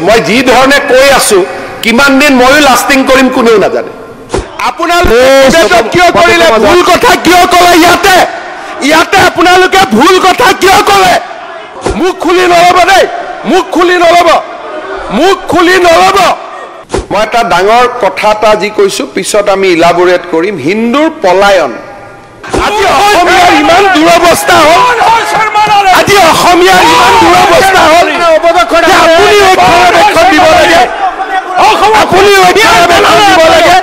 মই যি ধৰণে কৈ আছো কিমান দিন ময়ো লাষ্টিং কৰিম কোনেও নাজানে আপোনালোকে কিয় কৰিলে ভুল কথা কিয় ক'লে ইয়াতে আপোনালোকে ভুল কথা কিয় ক'লে মুখ খুলি নল'ব দেই মুখ খুলি নল'ব মই এটা ডাঙৰ কথা এটা যি কৈছো পিছত আমি ইলাবোৰেট কৰিম হিন্দুৰ পলায়ন আজি অসমীয়াৰ ইমান দুৰৱস্থা হ'ল আজি অসমীয়াৰ ইমান দুৰৱস্থা হ'ল আপুনি ৰক্ষণাবেক্ষণ দিব লাগে আপুনি ৰক্ষণাবেক্ষণ দিব লাগে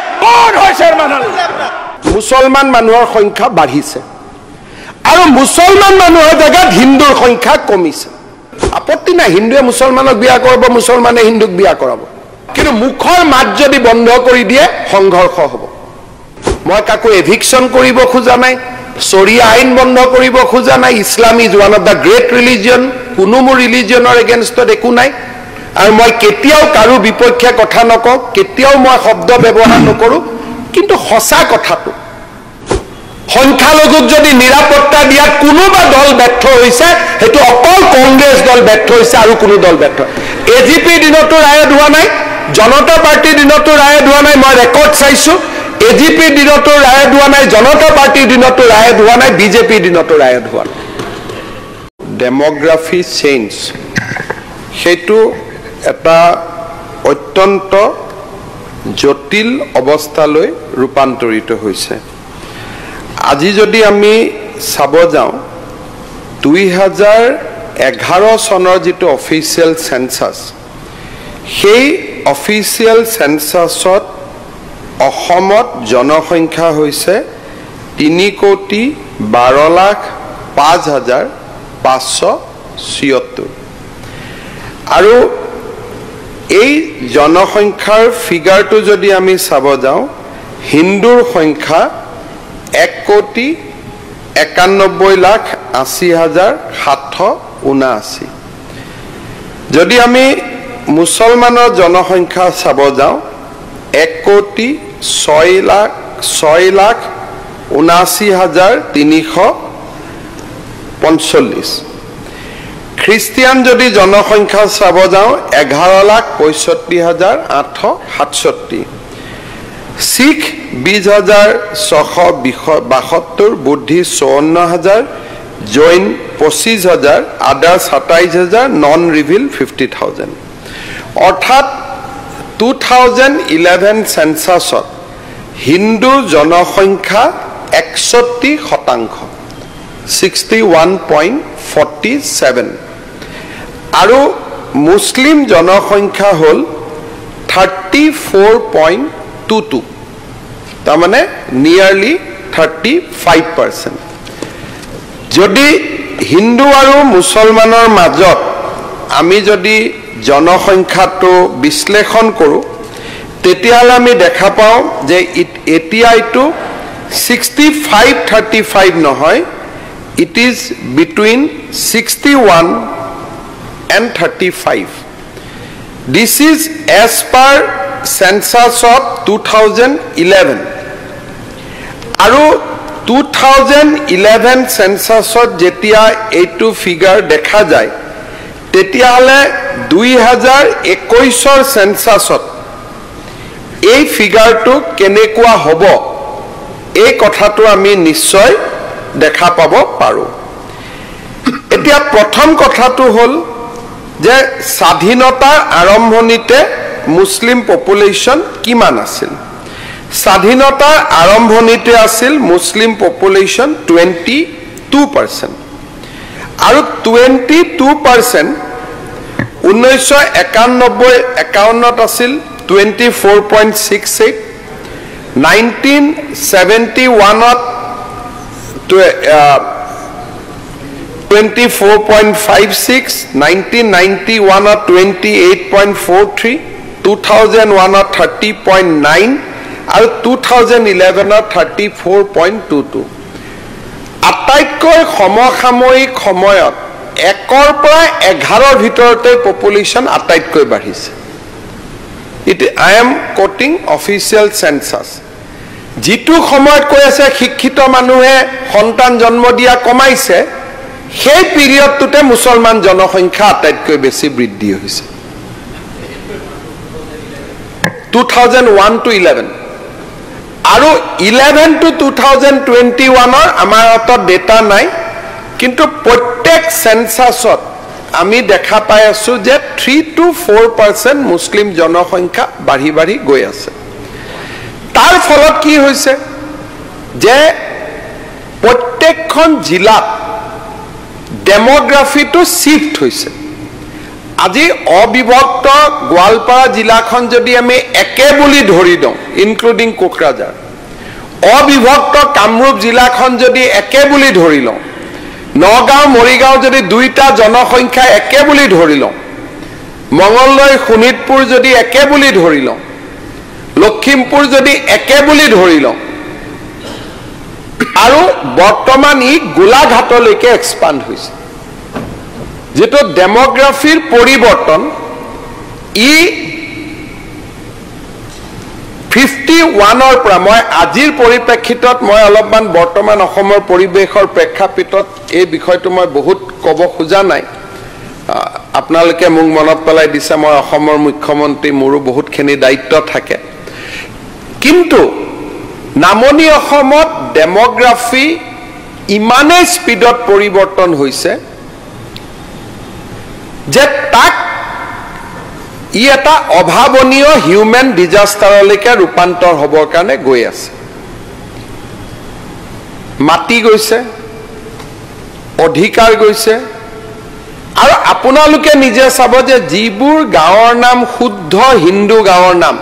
মুছলমান মানুহৰ সংখ্যা বাঢ়িছে আৰু মুছলমান মানুহৰ জেগাত হিন্দুৰ সংখ্যা কমিছে আপত্তি নাই হিন্দুৱে মুছলমানক বিয়া কৰাব মুছলমানে হিন্দুক বিয়া কৰাব কিন্তু মুখৰ মাত যদি বন্ধ কৰি দিয়ে সংঘৰ্ষ হ'ব মই কাকো এভিকশন কৰিব খোজা নাই শৰিয়া আইন বন্ধ কৰিব খোজা নাই Islam is one of the great religion কোনো মোৰ ৰিলিজনৰ এগেইনষ্টত একো নাই আৰু মই কেতিয়াও কাৰো বিপক্ষে কথা নকওঁ কেতিয়াও মই শব্দ ব্যৱহাৰ নকৰোঁ কিন্তু সঁচা কথাটো সংখ্যালঘুক যদি নিৰাপত্তা দিয়াত কোনোবা দল ব্যৰ্থ হৈছে সেইটো অকল কংগ্ৰেছ দল ব্যৰ্থ হৈছে আৰু কোনো দল ব্যৰ্থ এজিপি দিনতো ৰায়ত হোৱা নাই জনতা পাৰ্টিৰ দিনতো ৰায়ত হোৱা নাই মই ৰেকৰ্ড চাইছো এজিপি দিনতো ৰায়ত হোৱা নাই জনতা পাৰ্টিৰ দিনতো ৰায়ত হোৱা নাই বিজেপি দিনতো ৰায়ত হোৱা নাই ডেমোগ্ৰাফি চেঞ্জ সেইটো এটা অত্যন্ত জটিল অৱস্থালৈ ৰূপান্তৰিত হৈছে আজি যদি আমি চাব যাওঁ 2011 চনৰ যেটো অফিচিয়েল সেন্সাস সেই অফিচিয়েল সেন্সাসত অসমত জনসংখ্যা হৈছে 3,12,05,576 আৰু এই জনসংখ্যাৰ ফিগাৰটো যদি আমি চাব যাওঁ হিন্দুৰ সংখ্যা 1,91,80,779 যদি আমি মুছলমানৰ জনসংখ্যা চাব যাওঁ 1,79,345 খ্ৰীষ্টিয়ান যদি জনসংখ্যা চাব যাওঁ 11,65,867 শিখ 20,672 বুদ্ধি 54,000 জৈন 25,000 আদাৰ্স 27,000 নন ৰিভিল 50,000 অৰ্থাৎ 2011 সেন্সাসত হিন্দু জনসংখ্যা 61% 61.47 আৰু মুছলিম জনসংখ্যা হ'ল 34.22 তাৰমানে নিয়াৰলি 35% যদি হিন্দু আৰু মুছলমানৰ মাজত আমি যদি জনসংখ্যাটো বিশ্লেষণ কৰোঁ তেতিয়াহ'লে আমি দেখা পাওঁ যে এতিয়া এইটো 65-35 নহয় it is between 61 and 35 this is as per census of 2011 আৰু 2011 censusত যেতিয়া এইটো ফিগাৰ দেখা যায় তেতিয়াহ'লে 2021 ৰ সেন্সাসত এই ফিগাৰটো কেনেকুৱা হ'ব এই কথাটো আমি নিশ্চয় দেখা পাব পাৰো এতিয়া প্ৰথম কথাটো হ'ল যে স্বাধীনতাৰ আৰম্ভণিতে মুছলিম পপুলেশ্যন কিমান আছিল স্বাধীনতাৰ আৰম্ভণিতে আছিল মুছলিম পপুলেশ্যন 22% আৰু 22% 1991-51 আছিল 24.68 1971 24.56 1991 28.43 2001 30.9 আৰু 2011 34.22 আটাইতকৈ সমসাময়িক সময়ত 1 পৰা 11 ভিতৰতে পপুলেশ্যন আটাইতকৈ বাঢ়িছে I am quoting official census যিটো সময়ত কৈ আছে শিক্ষিত মানুহে সন্তান জন্ম দিয়া কমাইছে সেই পিৰিয়ডটোতে মুছলমান জনসংখ্যা আটাইতকৈ বেছি বৃদ্ধি হৈছে 2001 to 11 আৰু 11 to 2021 আমাৰ হাতত ডেটা নাই কিন্তু প্ৰত্যেক সেন্সাছত আমি দেখা পাই আছো যে 3 to 4% মুসলিম জনসংখ্যা বাঢ়ি বাঢ়ি গৈ আছে তাৰ ফলত কি হৈছে যে প্ৰত্যেকখন জিলাত ডেমোগ্ৰাফিটো শিফট হৈছে আজি অবিভক্ত গোৱালপাৰা জিলাখন যদি আমি একে বুলি ধৰি দিওঁ ইনক্লুডিং কোকৰাঝাৰ অবিভক্ত কামৰূপ জিলাখন যদি একে বুলি ধৰি লওঁ নগাঁও মৰিগাঁও যদি দুইটা জনসংখ্যা একে বুলি ধৰি লওঁ মঙলদৈ শোণিতপুৰ যদি একে বুলি ধৰি লওঁ লখিমপুৰ যদি একে বুলি ধৰি লওঁ আৰু বৰ্তমান ই গোলাঘাটলৈকে এক্সপান্ড হৈছে যেটো ডেমোগ্ৰাফিৰ পৰিৱৰ্তন ই 51 পৰা মই আজিৰ পৰিপ্ৰেক্ষিতত মই অলপমান বৰ্তমান অসমৰ পৰিৱেশৰ প্ৰেক্ষাপটত এই বিষয়টো মই বহুত ক'ব খোজা নাই আপোনালোকে মোক মনত পেলাই দিছে মই অসমৰ মুখ্যমন্ত্ৰী মোৰো বহুতখিনি দায়িত্ব থাকে কিন্তু নামনি অসমত ডেমোগ্ৰাফি ইমানে স্পিডত পৰিৱৰ্তন হৈছে যে তাক ই এটা অভাৱনীয় হিউম্যান ডিজাস্টাৰলৈকে ৰূপান্তৰ হ'বৰ কাৰণে গৈ আছে মাটি গৈছে অধিকাৰ গৈছে আৰু আপোনালোকে নিজে চাব যে যিবোৰ গাঁৱৰ নাম শুদ্ধ হিন্দু গাঁৱৰ নাম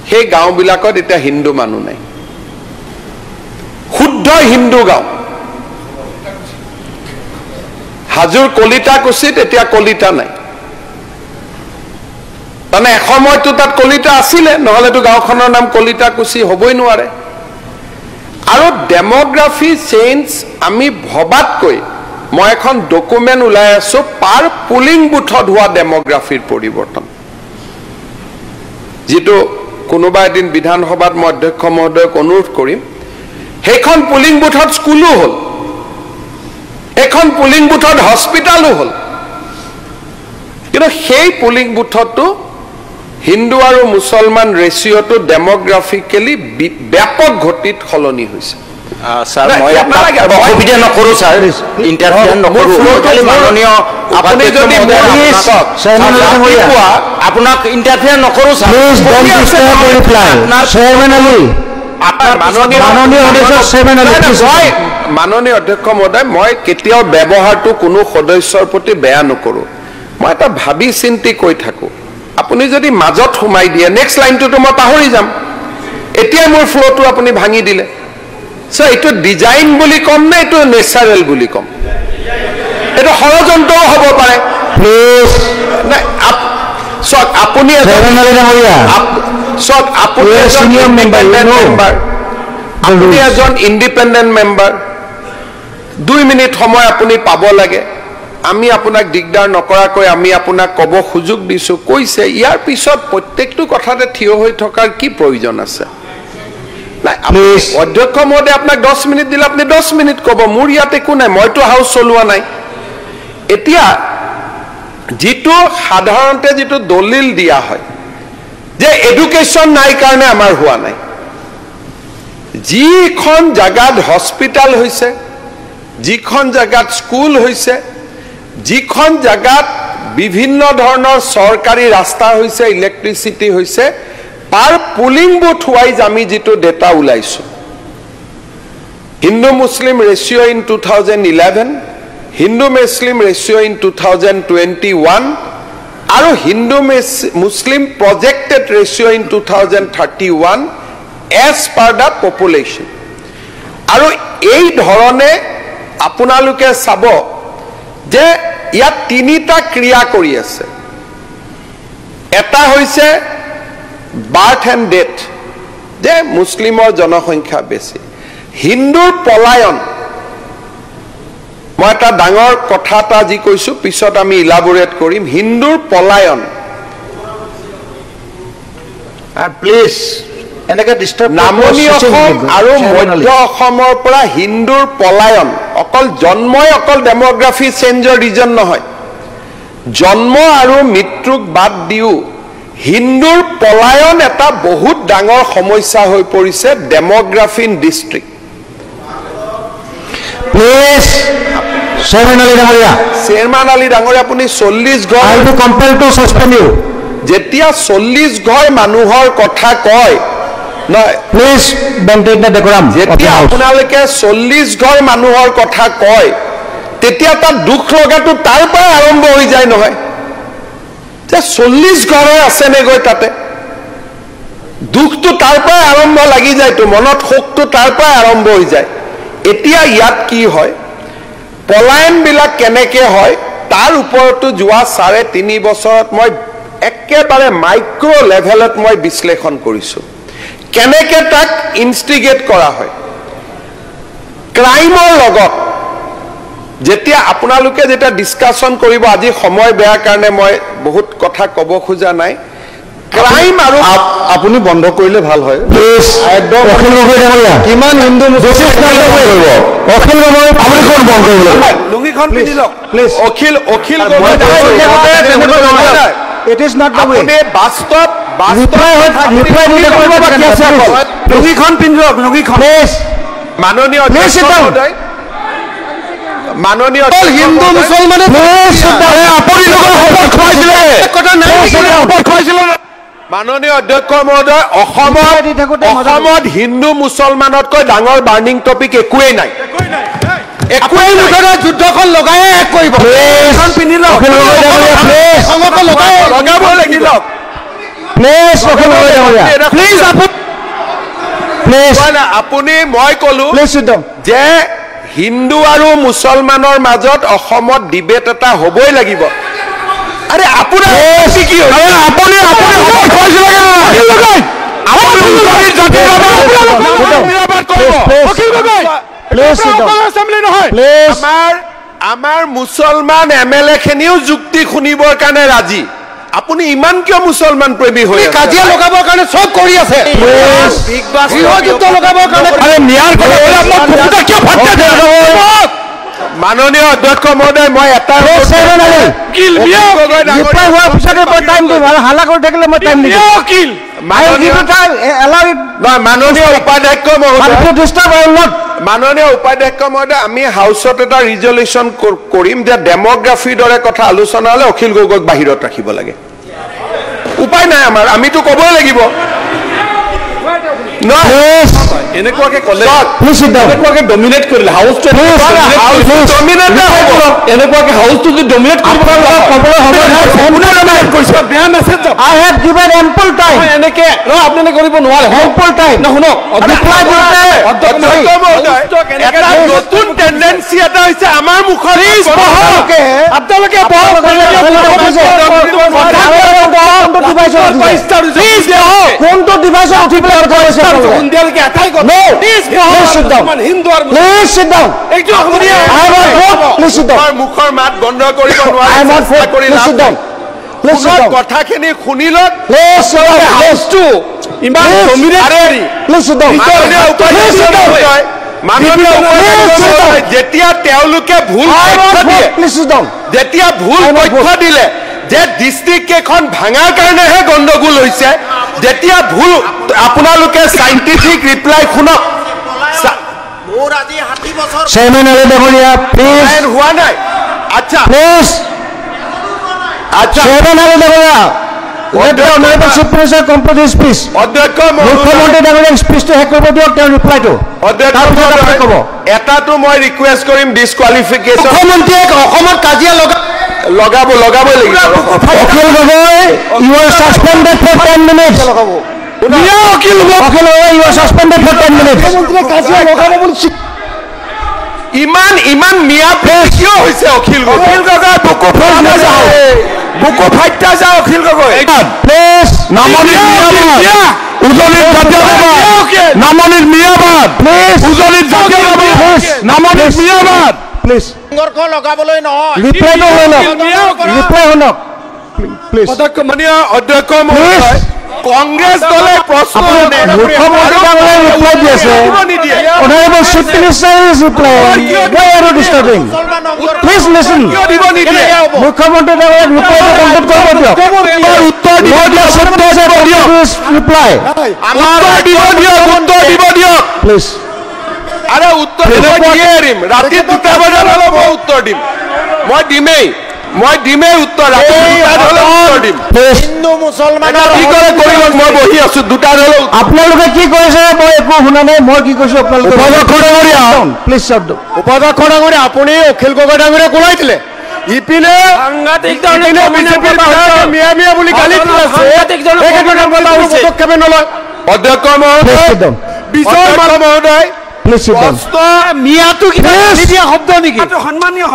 সেই গাঁওবিলাকত এতিয়া হিন্দু মানুহ নাই শুদ্ধ হিন্দু গাঁও হাজোৰ কলিতাকুছিত এতিয়া কলিতা নাই মানে এসময়তো তাত কলিতা আছিলে নহলেতো গাঁওখনৰ নাম কলিতাকুছি হ'বই নোৱাৰে আৰু ডেমোগ্ৰাফি চেঞ্জ আমি ভবাতকৈ মই এখন ডকুমেন্ট উলাই আছো পাৰ পুলিং বুথত হোৱা ডেমোগ্ৰাফিৰ পৰিৱৰ্তন যেটো কোনোবা এদিন বিধানসভাত মই অধ্যক্ষ মহোদয়ক অনুৰোধ কৰিম সেইখন পুলিং বুথত স্কুলো হ'ল এখন পুলিং বুথত হস্পিটালো হ'ল কিন্তু সেই পুলিং বুথতো হিন্দু আৰু মুছলমান ৰেশিওটো ডেমোগ্ৰাফিক্যালি ব্যাপক গতিত খলনি হৈছে স্যাৰ মই আপোনাক অসুবিধা নকৰো স্যাৰ ইন্টাৰফেয়াৰ নকৰো খালি মাননীয় আপুনি যদি আপোনাক ইন্টাৰফেয়াৰ নকৰো sir please don't disturb reply chairman Ali আপোনাৰ মাননীয় অধ্যক্ষ চেয়াৰম্যান আলী মাননীয় অধ্যক্ষ মহোদয় মই কেতিয়াও ব্যৱহাৰটো কোনো সদস্যৰ প্ৰতি বেয়া নকৰো মই এটা ভাবি চিন্তি কৈ থাকো আপুনি যদি মাজত সোমাই দিয়ে নেক্সট লাইনটো মই পাহৰি যাম এতিয়া মোৰ ফ্লোটো আপুনি ভাঙি দিলে সো এটো ডিজাইন বুলি কম না এটো ন্যাচাৰাল বুলি কম এটো ষড়যন্ত্ৰ হ'ব পাৰে প্লিজ না সক আপুনি সক আপুনি সিনিয়ৰ মেম্বাৰ আপুনি এজন ইন্ডিপেন্ডেন্ট মেম্বাৰ 2 মিনিট সময় আপুনি পাব লাগে আমি আপোনাক দিগদাৰ নকৰাকৈ আমি আপোনাক ক'ব সুযোগ দিছো কৈছে ইয়াৰ পিছত প্ৰত্যেকটো কথাতে থিয় হৈ থকাৰ কি প্ৰয়োজন আছে না প্লিজ অধ্যক্ষ মহোদয় আপোনাক 10 মিনিট দিলে আপুনি 10 মিনিট ক'ব মোৰ ইয়াতে একো নাই মইতো হাউস চলোৱা নাই এতিয়া যেটো সাধাৰণতে যেটো দলিল দিয়া হয় যে এডুকেশন নাই কাৰণে আমাৰ হোৱা নাই যিখন জাগাত হস্পিটাল হৈছে যিখন জাগাত স্কুল হৈছে যিখন জাগাত বিভিন্ন ধৰণৰ সৰকাৰি ৰাস্তা হৈছে ইলেক্ট্ৰিসিটি হৈছে পাৰ পুলিং বুথ ওয়াইজ আমি যেটো ডেটা উলাইছো Hindu Muslim ratio in 2011 Hindu Muslim ratio in 2021 আৰু Hindu Muslim projected ratio in 2031 as per the population আৰু এই ধৰণে আপোনালোকে চাব যে ইয়াত তিনিটা ক্ৰিয়া কৰি আছে এটা হৈছে বাৰ্থ এণ্ড ডেথ যে মুছলিমৰ জনসংখ্যা বেছি হিন্দুৰ পলায়ন মই এটা ডাঙৰ কথা এটা যি কৈছো পিছত আমি ইলাবোৰেট কৰিম হিন্দুৰ পলায়ন প্লিজ এনেকে ডিস্টাৰ্ব নামনি অসম আৰু মধ্য অসমৰ পৰা হিন্দুৰ পলায়ন অকল জন্মই অকল ডেমোগ্ৰাফি চেঞ্জৰ ৰিজন নহয় জন্ম আৰু মৃত্যুক বাদ দিও হিন্দুৰ পলায়ন এটা বহুত ডাঙৰ সমস্যা হৈ পৰিছে demography in district please chairman Ali ডাঙৰীয়া চেয়াৰমেন আলী ডাঙৰীয়া আপুনি 40 ঘৰ I will compel to suspend you যেতিয়া 40 ঘৰ মানুহৰ কথা কয় নহয় প্লিজ মেইনটেইন দ্য ডেকোৰাম যেতিয়া আপোনালোকে 40 ঘৰ মানুহৰ কথা কয় তেতিয়া তাত দুখ লগাটো তাৰ পৰা আৰম্ভ হৈ যায় নহয় যে 40 ঘৰ আছে নে গৈ তাতে দুখটো তাৰ পৰা আৰম্ভ লাগি যায় তো মনত শোকটো তাৰ পৰা আৰম্ভ হৈ যায় এতিয়া ইয়াত কি হয় পলায়ন বিলাক কেনেকে হয় তাৰ ওপৰতো যোৱা 3.5 বছৰত মই একেবাৰে মাইক্ৰো লেভেলত মই বিশ্লেষণ কৰিছো কেনেকে তাক ইনষ্টিগেট কৰা হয় ক্ৰাইমৰ লগত যেতিয়া আপোনালোকে যেতিয়া ডিসকাশন কৰিব আজি সময় বেয়া কাৰণে মই বহুত কথা ক'ব খোজা নাই ক্ৰাইম আৰু আপুনি বন্ধ কৰিলে ভাল হয় প্লিজ একদম অখিল গগৈ ডাঙৰীয়া কিমান হিন্দু মুছলিম কৰিব অখিল গগৈ আপুনি কোন বন্ধ কৰিব লুঙ্গিখন পিন্ধি লওক প্লিজ অখিল গগৈ ডাঙৰীয়া it is not the way আপুনি বাস্তৱ ৰিপ্লাই দিলে কৰিব বাকি আছে লুঙ্গিখন পিন্ধি লওক লুঙ্গিখন প্লিজ মাননীয় অধ্যক্ষ মহোদয় মাননীয় হিন্দু মুছলমানে আপুনি লোকৰ শপত খুৱাইছিলে কথা নাই শপত খুৱাইছিলে মাননীয় অধ্যক্ষ মহোদয় অসমত হিন্দু মুছলমানতকৈ ডাঙৰ বাৰ্নিং টপিক একোৱেই নাই একোৱেই মুঠতে যুদ্ধখন লগাই এক কৰিব এখন পিন্ধি লওক লগাব লাগিব প্লিজ প্লিজ প্লিজ আপুনি মই কলো প্লিজ যে হিন্দু আৰু মুছলমানৰ মাজত অসমত ডিবেট এটা হ'বই লাগিব আৰে আপোনাৰ কি হয় আপুনি আমাৰ মুছলমান এমএলএ খিনিও যুক্তি শুনিবৰ কাৰণে ৰাজি আপুনি ইমান কিয় মুছলমান প্ৰেমী হৈ কাজিয়া লগাবৰ কাৰণে সব কৰি আছে যুদ্ধ লগাবৰ কাৰণে মাননীয় অধ্যক্ষ মহোদয় মই এটা হাল্লা কৰি থাকিলে মই টাইম নিদিওঁ মাননীয় উপাধ্যক্ষ মহোদয় মাননীয় উপাধ্যক্ষ মহোদয় আমি হাউচত এটা ৰিজলিউশ্যন কৰিম যে ডেমোগ্ৰাফিৰ দৰে কথা আলোচনা হলে অখিল গগৈক বাহিৰত ৰাখিব লাগে উপায় নাই আমাৰ আমিতো ক'বই লাগিব এনেকুৱাকে কলে এনেকুৱাকে ডমিনেট কৰিলে হাউচটো এনেকুৱাকে হাউচটো যদি ডমিনেট কৰিব বেয়া message I have given ample time. এনেকে আপুনি কৰিব নোৱাৰে Ample time. শুনক এটা নতুন টেন্ডেন্সি এটা হৈছে আমাৰ মুখত আপোনালোকে কোনটো ডিভাইচত উঠি পেলাই কথা কৈছে মুখৰ মাত বন্ধ কৰিব নোৱাৰে কথাখিনি শুনি লওক ইমান যেতিয়া তেওঁলোকে ভুল যেতিয়া ভুল তথ্য দিলে যে ডিস্ট্ৰিক্ট কেইখন ভাঙাৰ কাৰণেহে গণ্ডগোল হৈছে যেতিয়া ভুল আপোনালোকে সাইন্টিফিক ৰিপ্লাই শুনক চেয়াৰমেন আলী ডাঙৰীয়া প্লিজ হোৱা নাই আচ্ছা প্লিজ আচ্ছা চেয়াৰমেন আলী ডাঙৰীয়া honourable chief minister complete his speech অধ্যক্ষ মুখ্যমন্ত্ৰী ডাঙৰীয়াক স্পীচটো শেষ কৰিব দিয়ক তেওঁৰ ৰিপ্লাইটো ক'ব এটাটো মই ৰিকুৱেষ্ট কৰিম ডিছকুৱালিফিকেশ্যন মুখ্যমন্ত্ৰীয়ে অসমত কাজিয়া লগাবই লাগিব Akhil Gogoi you are suspended for 10 minutes Akhil Gogoi you are suspended for 10 minutes মুখ্যমন্ত্ৰীয়ে কাজিয়া লগাব বুলি ইমান মিয়া কিয় হৈছে অখিল গগৈ বুকু ফাইটা যাও অখিল গগৈ প্লিজ নামনিৰ মিয়াবাদ উজনিৰ জাতীয়তাবাদ নামনিৰ মিয়াবাদ প্লিজ সংঘৰ্ষ লগাবলৈ নহয় ৰিপ্লাইটো ৰিপ্লাই শুনক প্লিজ মাননীয় অধ্যক্ষ মহোদয় কংগ্ৰেছ দলে প্ৰশ্ন মুখ্যমন্ত্ৰী ডাঙৰীয়াই ৰিপ্লাই দি আছে honourable chief minister is reply why are you disturbing please listen মুখ্যমন্ত্ৰী ডাঙৰীয়াক ৰিপ্লাইটো কমপ্লিট কৰিব দিয়ক উত্তৰ দিব প্লিজ ৰিপ্লাই উত্তৰ দিব দিয়ক প্লিজ আৰে উত্তৰ দিম ৰাতি 2টা বজাত হ'লে মই উত্তৰ দিম মই দিমেই উত্তৰ ৰাতি 2টাত হ'লে উত্তৰ দিম হিন্দু মুছলমানৰ কি কৰে কৰিব মই বহি আছো 2টাত হ'লে আপোনালোকে কি কৰিছে মই একো শুনা নাই মই কি কৈছো আপোনালোকে প্লিজ শব্দ উপাধ্যক্ষ ডাঙৰী আপুনি অখিল গগৈ ডাঙৰীয়ে কোলাই দিলে ইপিনে বিজেপিৰ মিয়া মিয়া বুলি গালি পদক্ষেপে নলয় অধ্যক্ষ মহোদয় বিজয় মাল মহোদয় মিয়াটো দিয়া শব্দ নেকি সন্মানীয়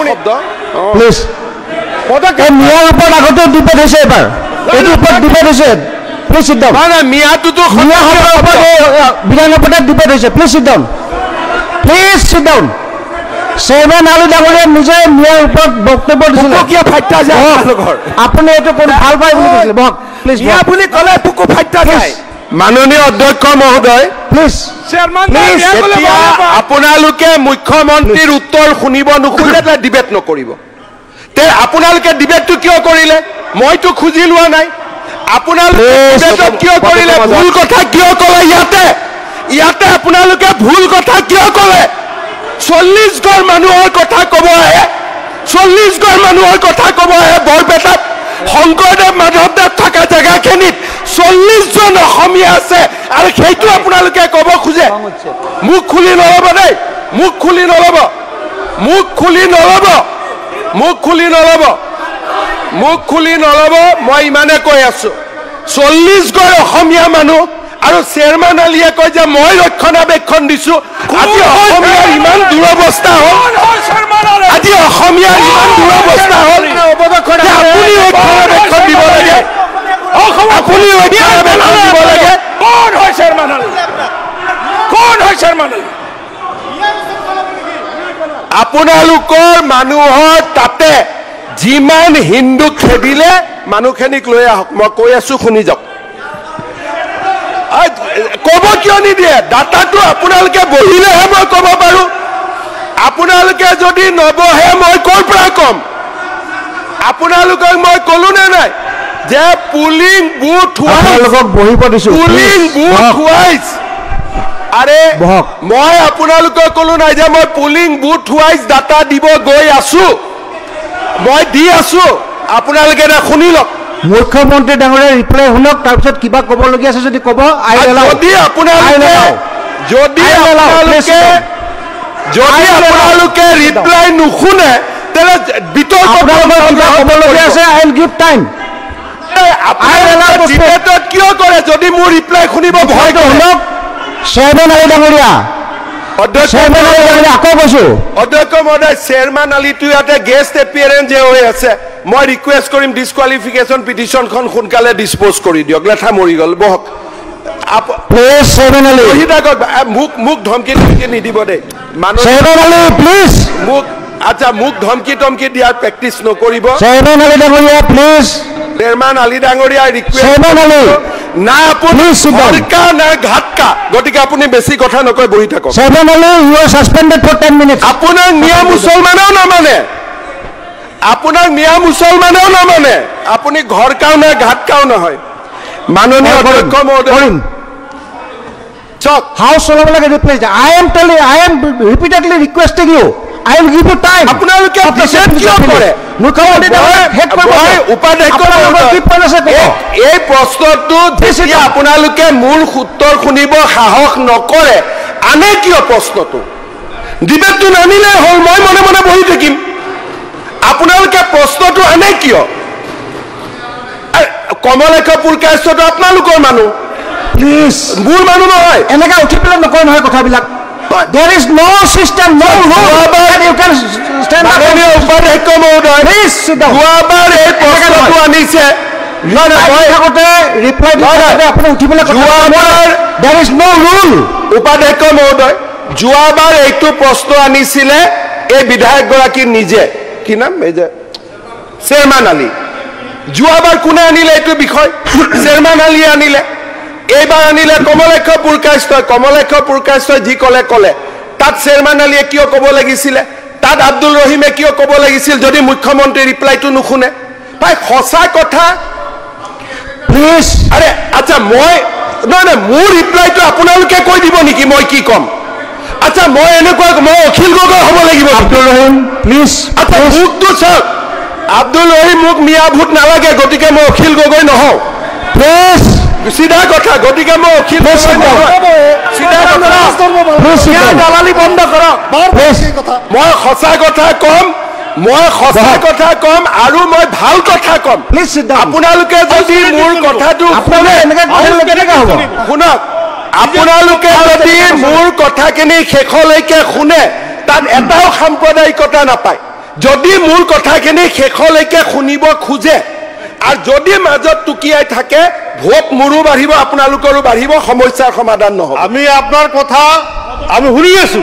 শব্দ প্লিজ মিয়াৰ ওপৰত আগতে ডিবেট হৈছে এবাৰ এইটোৰ ওপৰত ডিবেট হৈছে প্লিজ চিট ডাউন মিয়াটোতো বিধানৰ ওপৰত ডিবেট হৈছে please sit down chairman Ali ডাঙৰীয়াই নিজে মিয়াৰ ওপৰত বক্তব্য দিছিলে আপুনি এইটো ভাল পায় বুলি কৈছিলে বহক প্লিজ মিয়া বুলি ক'লে পুকু ফাইটা যায় মাননীয় অধ্যক্ষ মহোদয় প্লিজ আপোনালোকে মুখ্যমন্ত্ৰীৰ উত্তৰ শুনিব নোখোজে ডিবেট নকৰিব তে আপোনালোকে ডিবেটটো কিয় কৰিলে মইতো খুজি লোৱা নাই আপোনালোকে ডিবেটত কিয় কৰিলে ভুল কথা কিয় ক'লে ইয়াতে আপোনালোকে ভুল কথা কিয় ক'লে 40 ঘৰ মানুহৰ কথা ক'ব আহে 40 ঘৰ মানুহৰ কথা ক'ব আহে বৰপেটাত শংকৰদেৱ মাধৱদেৱ থকা জেগাখিনিত 40 জন অসমীয়া আছে আৰু সেইটো আপোনালোকে ক'ব খোজে মুখ খুলি নল'ব দেই মুখ খুলি নল'ব মই ইমানে কৈ আছো 40 ঘৰ অসমীয়া মানুহ আৰু চেয়াৰমেন আলীয়ে কয় যে মই ৰক্ষণাবেক্ষণ দিছো আজি অসমীয়াৰ ইমান দুৰৱস্থা হ'ল আজি অসমীয়াৰ ইমান দুৰৱস্থা হ'ল আপুনি ৰক্ষণাবেক্ষণ দিব লাগে কোন হয় চেয়াৰমেন আলী আপোনালোকৰ মানুহৰ তাতে যিমান হিন্দু খেদিলে মানুহখিনিক লৈ আহক মই কৈ আছো শুনি যাওক ক'ব কিয় নিদিয়ে ডাটাটো আপোনালোকে বহিলেহে মই ক'ব পাৰো আপোনালোকে যদি নবহে মই ক'ৰ পৰা ক'ম আপোনালোকক মই ক'লো নে নাই যে পুলিং বুথ ৱাইজ আৰে মই আপোনালোকক ক'লো নাই যে মই পুলিং বুথ ৱাইজ ডাটা দিব গৈ আছো মই দি আছো আপোনালোকে এটা শুনি লওক মুখ্যমন্ত্ৰী ডাঙৰীয়া ৰিপ্লাই শুনক তাৰপিছত কিবা ক'বলগীয়া আছে যদি ক'ব যদি আপোনালোকে ৰিপ্লাই নুশুনে তেনে বিতৰ্ক ক'বলগীয়া আছে আই উইল গিভ টাইম কিয় কৰে যদি মোৰ ৰিপ্লাই শুনিব ভয় শুনক চেয়াৰমেন আলী ডাঙৰীয়া আকৌ কৈছো অধ্যক্ষ মহোদয় চেয়াৰমেন আলীটো ইয়াতে গেষ্ট এপিয়াৰেঞ্চ হৈ আছে মই ৰিকুৱেষ্ট কৰিম ডিছকুৱালিফিকেশ্যন পিটিশ্যনখন সোনকালে ডিছপ'জ কৰি দিয়ক লেঠা মৰি গ'ল বহক মোক ধমকি নিদিব দেই মোক ধমকি দিয়াৰ প্ৰেক্টিচ নকৰিব চেয়াৰমেন আলী ডাঙৰীয়া ৰিকুৱেষ্ট না আপুনি সৰকাৰ না ঘাটকা গতিকে আপুনি বেছি কথা নকয় বহি থাকক আপোনাক মিয়া মুছলমানেও নামানে আপুনি ঘৰকাও নাই ঘাটকাও নহয় মাননীয় অধ্যক্ষ মহোদয় হাউচ চলাব লাগে reply I am repeatedly requesting you I will give you time. আপোনালোকে কিয় কৰে এই প্ৰশ্নটো যেতিয়া আপোনালোকে মূল উত্তৰ শুনিব সাহস নকৰে আনে কিয় প্ৰশ্নটো ডিবেটটো নানিলে হ'ল মই মনে মনে বহি থাকিম আপোনালোকে প্ৰশ্নটো আনে কিয় কমলেশ্বৰ পুৰকায়স্থটো আপোনালোকৰ মানুহ প্লিজ মোৰ মানুহ নহয় এনেকৈ উঠি পেলাই নকয় নহয় কথাবিলাক There is no system, no rule that you can stand up. Please sit down. There is no rule. উপাধ্যক্ষ মহোদয় যোৱাবাৰ এইটো প্ৰশ্ন আনিছিলে এই বিধায়কগৰাকী নিজে কি নাম এই যে চেয়াৰমেন আলী যোৱাবাৰ কোনে আনিলে এইটো বিষয় চেয়াৰমেন আলীয়ে আনিলে এইবাৰ আনিলে কমলেশ্বৰ পুৰকায়স্থই যি ক'লে তাত চেয়াৰমেন আলীয়ে কিয় ক'ব লাগিছিলে তাত আব্দুল ৰহিমে কিয় ক'ব লাগিছিল যদি মুখ্যমন্ত্ৰী ৰিপ্লাইটো নুশুনে ভাই সঁচা কথা প্লিজ আৰে আচ্ছা মই নহয় মোৰ ৰিপ্লাইটো আপোনালোকে কৈ দিব নেকি মই কি ক'ম আচ্ছা মই এনেকুৱা মই অখিল গগৈ হ'ব লাগিব আব্দুল ৰহিম প্লিজ আচ্ছা মোকতো চাওক আব্দুল ৰহিম মোক মিয়া ভূত নালাগে গতিকে মই অখিল গগৈ নহওঁ প্লিজ চিধা কথা গতিকে মই অখিল গগৈ নহয় চিধা কথা দালালি বন্ধ কৰক মই সঁচা কথা ক'ম আৰু মই ভাল কথা ক'ম আপোনালোকে যদি মোৰ কথাটো শুনক আপোনালোকে যদি মোৰ কথাখিনি শেষলৈকে শুনে তাত এটাও সাম্প্ৰদায়িকতা নাপায় যদি মোৰ কথাখিনি শেষলৈকে শুনিব খোজে আৰু যদি মাজত টুকিয়াই থাকে ভোট মোৰো বাঢ়িব আপোনালোকৰো বাঢ়িব সমস্যাৰ সমাধান নহ'ব আমি আপোনাৰ কথা আমি শুনি আছো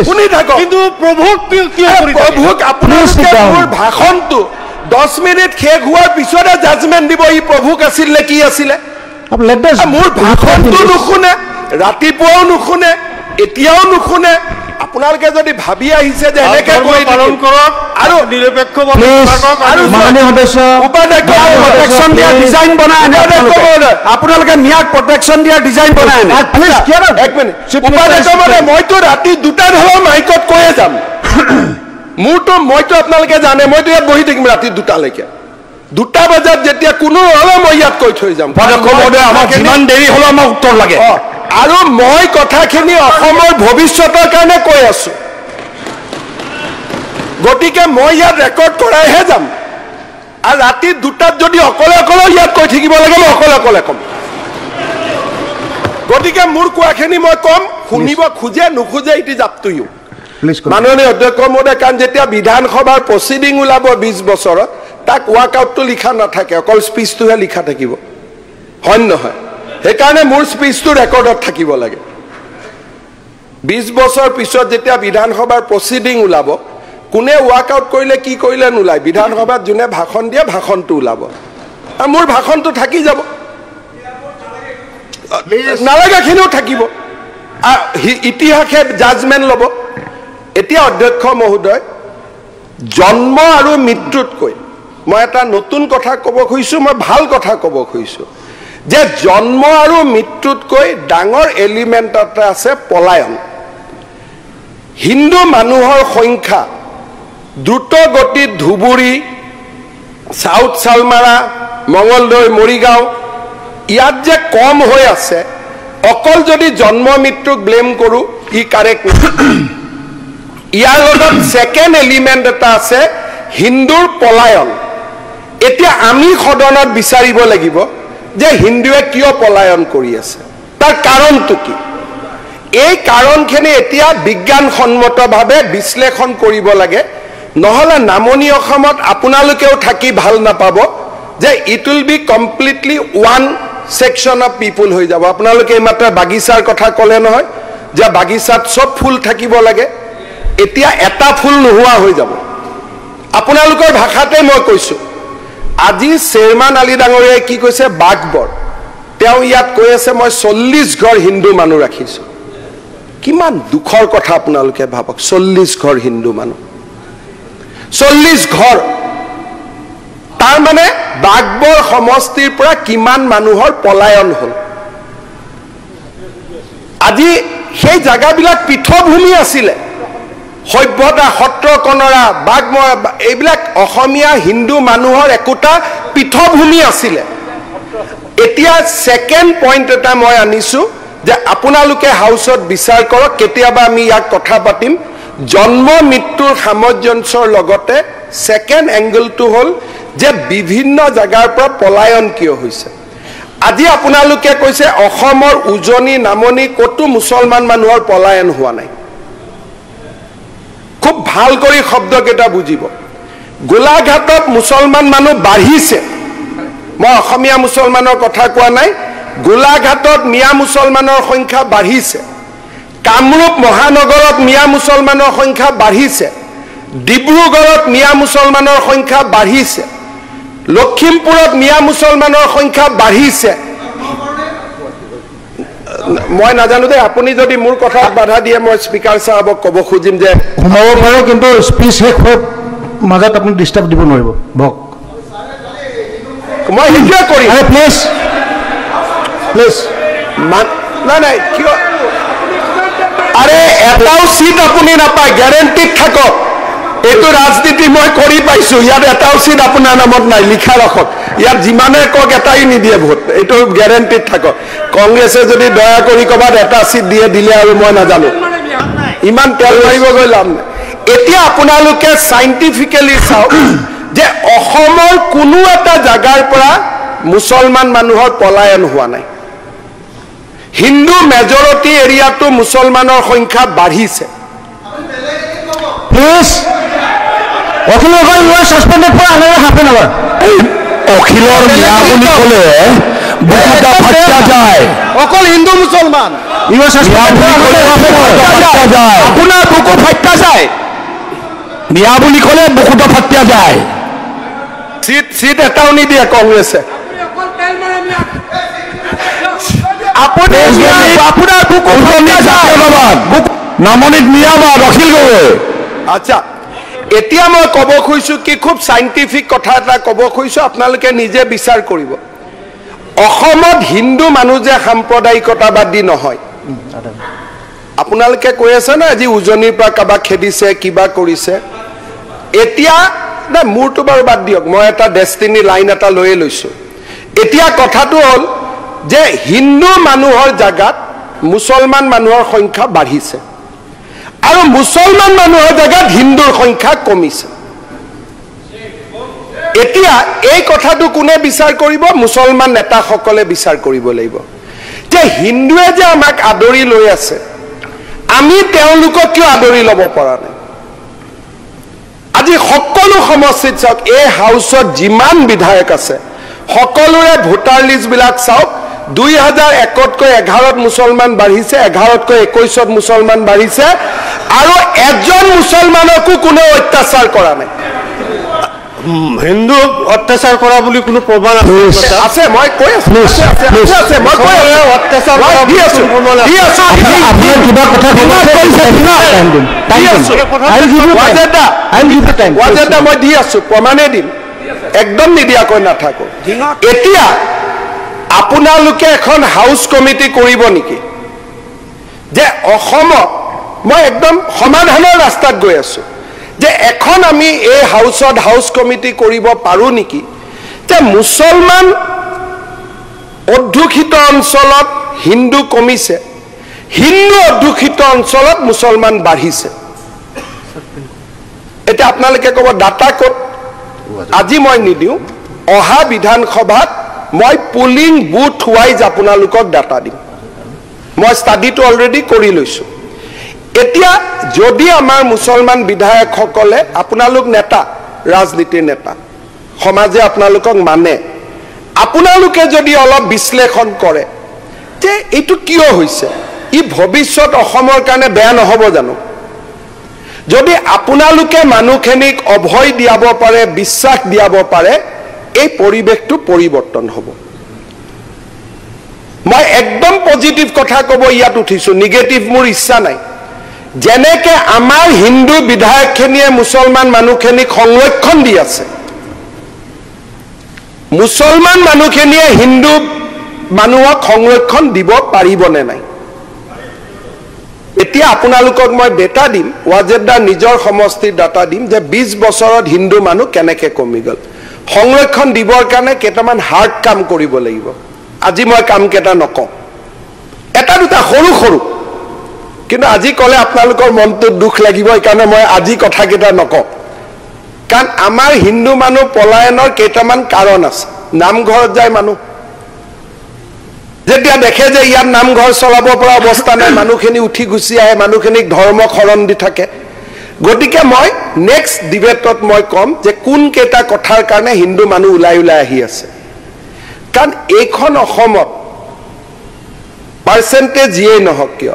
শুনি থাকক কিন্তু প্ৰভুক আপোনালোকে মোৰ ভাষণটো 10 মিনিট শেষ হোৱাৰ পিছতে জাজমেণ্ট দিব ই প্ৰভুক আছিল নে কি আছিলে মোৰ ভাষণটো নুশুনে ৰাতিপুৱাও নুশুনে এতিয়াও নুশুনে আপোনালোকে যদি ভাবি আহিছে যে এনেকে পালন কৰক আৰু নিৰপেক্ষ আপোনালোকে ন্যায়ক প্ৰটেকশ্যন দিয়া ডিজাইন বনাই এক মিনিট মইতো ৰাতি 2টা ধৰণৰ মাইকত কৈয়ে যাম মইতো আপোনালোকে জানে মইতো ইয়াত বহি থাকিম ৰাতি 2টালৈকে 2টা বজাত যেতিয়া কোনো নহ'লে মই ইয়াত কৈ থৈ যাম যিমান দেৰি হ'লেও আমাক উত্তৰ লাগে আৰু মই কথাখিনি অসমৰ ভৱিষ্যতৰ কাৰণে কৈ আছো গতিকে মই ইয়াত ৰেকৰ্ড কৰাইহে যাম আৰু ৰাতি 2টাত যদি অকলে ইয়াত কৈ থাকিব লাগে মই অকলে ক'ম গতিকে মোৰ কোৱাখিনি মই ক'ম শুনিব খোজে নুখোজে it is up to you মাননীয় অধ্যক্ষ মহোদয় কাৰণ যেতিয়া বিধানসভাৰ প্ৰচিডিং ওলাব 20 বছৰত তাক ৱাকআউটটো লিখা নাথাকে অকল স্পীচটোহে লিখা থাকিব হয় নহয় সেইকাৰণে মোৰ স্পীচটো ৰেকৰ্ডত থাকিব লাগে 20 বছৰ পিছত যেতিয়া বিধানসভাৰ প্ৰচিডিং ওলাব কোনে ৱাকআউট কৰিলে কি কৰিলে নোলায় বিধানসভাত যোনে ভাষণ দিয়ে ভাষণটো ওলাব আৰু মোৰ ভাষণটো থাকি যাব নালাগাখিনিও থাকিব ইতিহাসে জাজমেণ্ট ল'ব এতিয়া অধ্যক্ষ মহোদয় জন্ম আৰু মৃত্যুতকৈ মই এটা নতুন কথা ক'ব খুজিছোঁ মই ভাল কথা ক'ব খুজিছোঁ যে জন্ম আৰু মৃত্যুতকৈ ডাঙৰ এলিমেণ্ট এটা আছে পলায়ন হিন্দু মানুহৰ সংখ্যা দ্ৰুত গতিত ধুবুৰী সাউথ চালমাৰা মঙলদৈ মৰিগাঁও ইয়াত যে কম হৈ আছে অকল যদি জন্ম মৃত্যুক ব্লেম কৰোঁ ই কাৰেক্ট ইয়াৰ লগত ছেকেণ্ড এলিমেণ্ট এটা আছে হিন্দুৰ পলায়ন এতিয়া আমি সদনত বিচাৰিব লাগিব যে হিন্দুৱে কিয় পলায়ন কৰি আছে তাৰ কাৰণটো কি এই কাৰণখিনি এতিয়া বিজ্ঞানসন্মতভাৱে বিশ্লেষণ কৰিব লাগে নহ'লে নামনি অসমত আপোনালোকেও থাকি ভাল নাপাব যে it will be completely one section of people হৈ যাব আপোনালোকে এইমাত্ৰ বাগিচাৰ কথা ক'লে নহয় যে বাগিচাত চব ফুল থাকিব লাগে এতিয়া এটা ফুল নোহোৱা হৈ যাব আপোনালোকৰ ভাষাতে মই কৈছোঁ আজি চেয়াৰমান আলী ডাঙৰীয়াই কি কৈছে বাঘবৰ তেওঁ ইয়াত কৈ আছে মই 40 ঘৰ হিন্দু মানুহ ৰাখিছোঁ কিমান দুখৰ কথা আপোনালোকে ভাবক 40 ঘৰ হিন্দু মানুহ 40 ঘৰ তাৰ মানে বাঘবৰ সমষ্টিৰ পৰা কিমান মানুহৰ পলায়ন হ'ল আজি সেই জাগাবিলাক পৃথভূমি আছিলে সভ্যতা সত্ৰ কনৰা বাঘমৰা এইবিলাক অসমীয়া হিন্দু মানুহৰ একোটা পৃথভূমি আছিলে এতিয়া ছেকেণ্ড পইণ্ট এটা মই আনিছোঁ যে আপোনালোকে হাউচত বিচাৰ কৰক কেতিয়াবা আমি ইয়াক কথা পাতিম জন্ম মৃত্যুৰ সামঞ্জস্যৰ লগতে ছেকেণ্ড এংগলটো হ'ল যে বিভিন্ন জাগাৰ পৰা পলায়ন কিয় হৈছে আজি আপোনালোকে কৈছে অসমৰ উজনি নামনি কতো মুছলমান মানুহৰ পলায়ন হোৱা নাই খুব ভাল কৰি শব্দকেইটা বুজিব গোলাঘাটত মুছলমান মানুহ বাঢ়িছে মই অসমীয়া মুছলমানৰ কথা কোৱা নাই গোলাঘাটত মিয়া মুছলমানৰ সংখ্যা বাঢ়িছে কামৰূপ মহানগৰত মিয়া মুছলমানৰ সংখ্যা বাঢ়িছে ডিব্ৰুগড়ত মিয়া মুছলমানৰ সংখ্যা বাঢ়িছে লখিমপুৰত মিয়া মুছলমানৰ সংখ্যা বাঢ়িছে মই নাজানো দে আপুনি যদি মোৰ কথাত বাধা দিয়ে মই স্পিকাৰ সাহেবক ক'ব খুজিম যে সোমাব পাৰে কিন্তু স্পিচ শেষ হৈ মাজত আপুনি ডিষ্টাৰ্ব দিব নোৱাৰিব বক মই সেইটোৱে কৰিম প্লিজ প্লিজ নাই কিয় আৰে এটাও চিট আপুনি নাপায় গ্যাৰেণ্টিত থাকক এইটো ৰাজনীতি মই কৰি পাইছো ইয়াত এটাও চিট আপোনাৰ নামত নাই লিখা ৰাখক ইয়াত যিমানে কক এটাই নিদিয়ে ভোট এইটো গ্যাৰেণ্টিত থাকক কংগ্ৰেছে যদি দয়া কৰি ক'বাত এটা চিট দিলে আৰু মই নাজানো ইমান তেল মাৰিব গৈ লাভ নাই এতিয়া আপোনালোকে সাইন্টিফিকেলি চাওক যে অসমৰ কোনো এটা জাগাৰ পৰা মুছলমান মানুহৰ পলায়ন হোৱা নাই হিন্দু মেজৰিটি এৰিয়াটো মুছলমানৰ সংখ্যা বাঢ়িছে প্লিজ অখিলৰ you are suspended for another half an hour অখিলৰ মিয়া বুলি ক'লে বুকুটা ফাটা যায় অকল হিন্দু মুছলমান ইউ আৰ সাসপেন্ডেড ফৰ যায় আপোনাৰ বুকু ফাটা যায় মিয়া বুলি ক'লে বুকুটা ফাটা যায় চিট এটাও নিদিয়ে কংগ্ৰেছে আপোনাৰ বুকু ফাটা যায় নামনিত মিয়াবাদ অখিল গগৈ আচ্ছা এতিয়া মই ক'ব খুজিছো কি খুব সাইন্টিফিক কথা এটা ক'ব খুজিছো আপোনালোকে নিজে বিচাৰ কৰিব অসমত হিন্দু মানুহ যে সাম্প্ৰদায়িকতাবাদী নহয় আপোনালোকে কৈ আছে না আজি উজনিৰ পৰা কাবাক খেদিছে কিবা কৰিছে এতিয়া না মোৰটো বাৰু বাদ দিয়ক মই এটা ডেষ্টিনি লাইন এটা লৈয়ে লৈছো এতিয়া কথাটো হ'ল যে হিন্দু মানুহৰ জাগাত মুছলমান মানুহৰ সংখ্যা বাঢ়িছে আৰু মুছলমান মানুহৰ জাগাত হিন্দুৰ সংখ্যা কমিছে এতিয়া এই কথাটো কোনে বিচাৰ কৰিব মুছলমান নেতাসকলে বিচাৰ কৰিব লাগিব যে হিন্দুৱে যে আমাক আদৰি লৈ আছে আমি তেওঁলোকক কিয় আদৰি ল'ব পৰা নাই আজি সকলো সমষ্টিত চাওক এই হাউচত যিমান বিধায়ক আছে সকলোৰে ভোটাৰ লিষ্ট বিলাক চাওক 2001তকৈ 11ত মুছলমান বাঢ়িছে 11তকৈ 21ত মুছলমান বাঢ়িছে আৰু এজন মুছলমানকো কোনো অত্যাচাৰ কৰা নাই হিন্দু অত্যাচাৰ কৰা বুলি কোনো প্ৰমাণ আছে মই কৈ আছো আছে মই কৈ আছো অত্যাচাৰ দি আছো আপোনাৰ কিবা কথা ৱাজেদা মই দি আছো প্ৰমাণে দিম একদম নিদিয়াকৈ নাথাকো এতিয়া আপোনালোকে এখন হাউচ কমিটি কৰিব নেকি যে অসমত মই একদম সমাধানৰ ৰাস্তাত গৈ আছো যে এখন আমি এই হাউচত হাউচ কমিটি কৰিব পাৰো নেকি যে মুছলমান অধ্যুষিত অঞ্চলত হিন্দু কমিছে হিন্দু অধ্যুষিত অঞ্চলত মুছলমান বাঢ়িছে এটা আপোনালোকে ক'ব ডাটা ক'ত আজি মই নিদিওঁ অহা বিধানসভাত মই পুলিং বুথ ওয়াইজ আপোনালোকক ডাটা দিম মই ষ্টাডিটো অলৰেডি কৰি লৈছো এতিয়া যদি আমাৰ মুছলমান বিধায়কসকলে আপোনালোক নেতা ৰাজনীতিৰ নেতা সমাজে আপোনালোকক মানে আপোনালোকে যদি অলপ বিশ্লেষণ কৰে যে এইটো কিয় হৈছে ই ভৱিষ্যত অসমৰ কাৰণে বেয়া নহব জানো যদি আপোনালোকে মানুহখিনিক অভয় দিয়াব পাৰে বিশ্বাস দিয়াব পাৰে এই পৰিবেশটো পৰিৱৰ্তন হ'ব মই একদম পজিটিভ কথা ক'ব ইয়াত উঠিছো নিগেটিভ মোৰ ইচ্ছা নাই যেনেকে আমাৰ হিন্দু বিধায়কখিনিয়ে মুছলমান মানুহখিনিক সংৰক্ষণ দি আছে মুছলমান মানুহখিনিয়ে হিন্দু মানুহক সংৰক্ষণ দিব পাৰিবনে নাই এতিয়া আপোনালোকক মই ডেটা দিম ৱাজেদাৰ নিজৰ সমষ্টিৰ ডাটা দিম যে 20 বছৰত হিন্দু মানুহ কেনেকৈ কমি গ'ল সংৰক্ষণ দিবৰ কাৰণে কেইটামান হাৰ্ড কাম কৰিব লাগিব আজি মই কাম কেইটা নকওঁ এটা দুটা সৰু সৰু কিন্তু আজি ক'লে আপোনালোকৰ মনটো দুখ লাগিব এইকাৰণে মই আজি কথা কেইটা নকওঁ কাৰণ আমাৰ হিন্দু মানুহ পলায়নৰ কেইটামান কাৰণ আছে নামঘৰত যায় মানুহ যেতিয়া দেখে যে ইয়াত নামঘৰ চলাব পৰা অৱস্থা নাই মানুহখিনি উঠি গুচি আহে মানুহখিনিক ধৰ্ম শৰণ দি থাকে গতিকে মই নেক্সট ডিবেটত মই কম যে কোন কেইটা কথাৰ কাৰণে হিন্দু মানুহ ওলাই ওলাই আহি আছে কাৰণ এইখন অসমত পাৰ্চেন্টেজ যিয়েই নহওক কিয়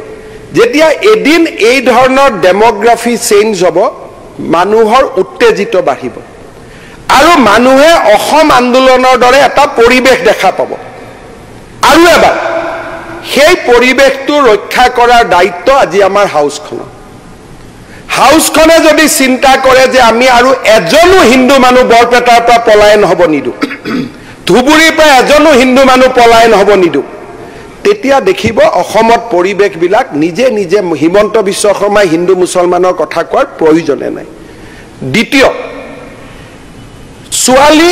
যেতিয়া এদিন এই ধৰণৰ ডেমোগ্ৰাফি চেঞ্জ হ'ব মানুহৰ উত্তেজিত বাঢ়িব আৰু মানুহে অসম আন্দোলনৰ দৰে এটা পৰিবেশ দেখা পাব আৰু এবাৰ সেই পৰিৱেশটো ৰক্ষা কৰাৰ দায়িত্ব আজি আমাৰ হাউচখনে যদি চিন্তা কৰে যে আমি আৰু এজনো হিন্দু মানুহ বৰপেটাৰ পৰা পলায়ন হ'ব নিদো, ধুবুৰীৰ পৰা এজনো হিন্দু মানুহ পলায়ন হ'ব নিদো, তেতিয়া দেখিব অসমত পৰিৱেশবিলাক নিজে নিজে হিমন্ত বিশ্ব শৰ্মাই হিন্দু মুছলমানৰ কথা কোৱাৰ প্ৰয়োজনে নাই। দ্বিতীয়, ছোৱালী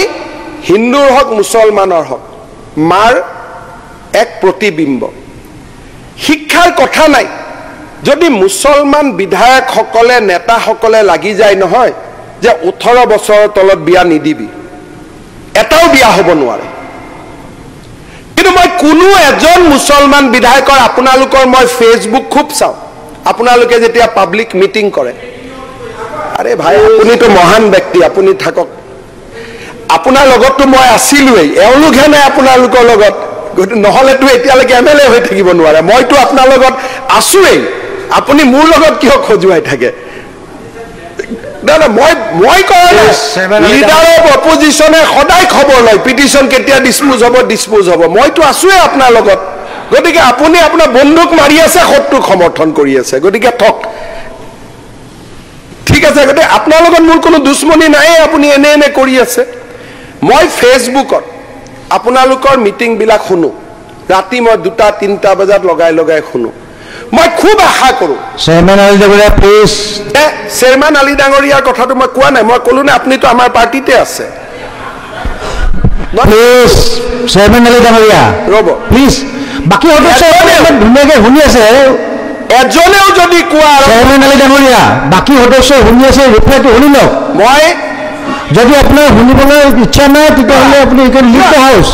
হিন্দুৰ হওক মুছলমানৰ হওক মাৰ এক প্ৰতিবিম্ব। শিক্ষাৰ কথা নাই, যদি মুছলমান বিধায়কসকলে নেতাসকলে লাগি যায় নহয় যে 18 বছৰৰ তলত বিয়া নিদিবি, এটাও বিয়া হ'ব নোৱাৰে। কিন্তু মই কোনো এজন মুছলমান বিধায়কৰ, আপোনালোকৰ মই ফেচবুক খুব চাওঁ, আপোনালোকে যেতিয়া পাব্লিক মিটিং কৰে, আৰে ভাই আপুনিতো মহান ব্যক্তি, আপুনি থাকক, আপোনাৰ লগততো মই আছিলোৱেই, এওঁলোকহে নাই আপোনালোকৰ লগত, নহ'লেতো এতিয়ালৈকে MLA হৈ থাকিব নোৱাৰে। মইতো আপোনাৰ লগত আছোৱেই, আপুনি মোৰ লগত কিয় খজুৱাই থাকে? মই কৰা নাই, লিডাৰ অফ অপজিশ্যনে সদায় খবৰ লয় পিটিশ্যন কেতিয়া ডিছপোজ হ'ব, মইতো আছোৱেই আপোনাৰ লগত। গতিকে আপুনি আপোনাৰ বন্দুক মাৰি আছে, শত্ৰুক সমৰ্থন কৰি আছে, গতিকে থক, ঠিক আছে। গতিকে আপোনাৰ লগত মোৰ কোনো দুশ্মনী নাই, আপুনি এনে কৰি আছে। মই ফেচবুকত আপোনালোকৰ মিটিংবিলাক শুনো, ৰাতি মই 2-3 বজাত লগাই শুনো। মই খুব আশা কৰোঁ চেয়াৰমেন আলী ডাঙৰীয়া প্লিজ, চেয়াৰমেন আলী ডাঙৰীয়াৰ কথাটো মই কোৱা নাই, মই ক'লো নে আপুনিতো আমাৰ পাৰ্টিতে আছে। প্লিজ চেয়াৰমেন আলী ডাঙৰীয়া ৰ'ব প্লিজ, বাকী ধুনীয়াকৈ শুনি আছে, এজনেও যদি কোৱা চেয়াৰমেন আলী ডাঙৰীয়া বাকী সদস্য শুনি আছে, ৰিপ্লাইটো শুনি লওক। মই যদি আপোনাৰ শুনিবলৈ ইচ্ছা নাই তেতিয়াহ'লে আপুনি লিভ দ্য হাউচ।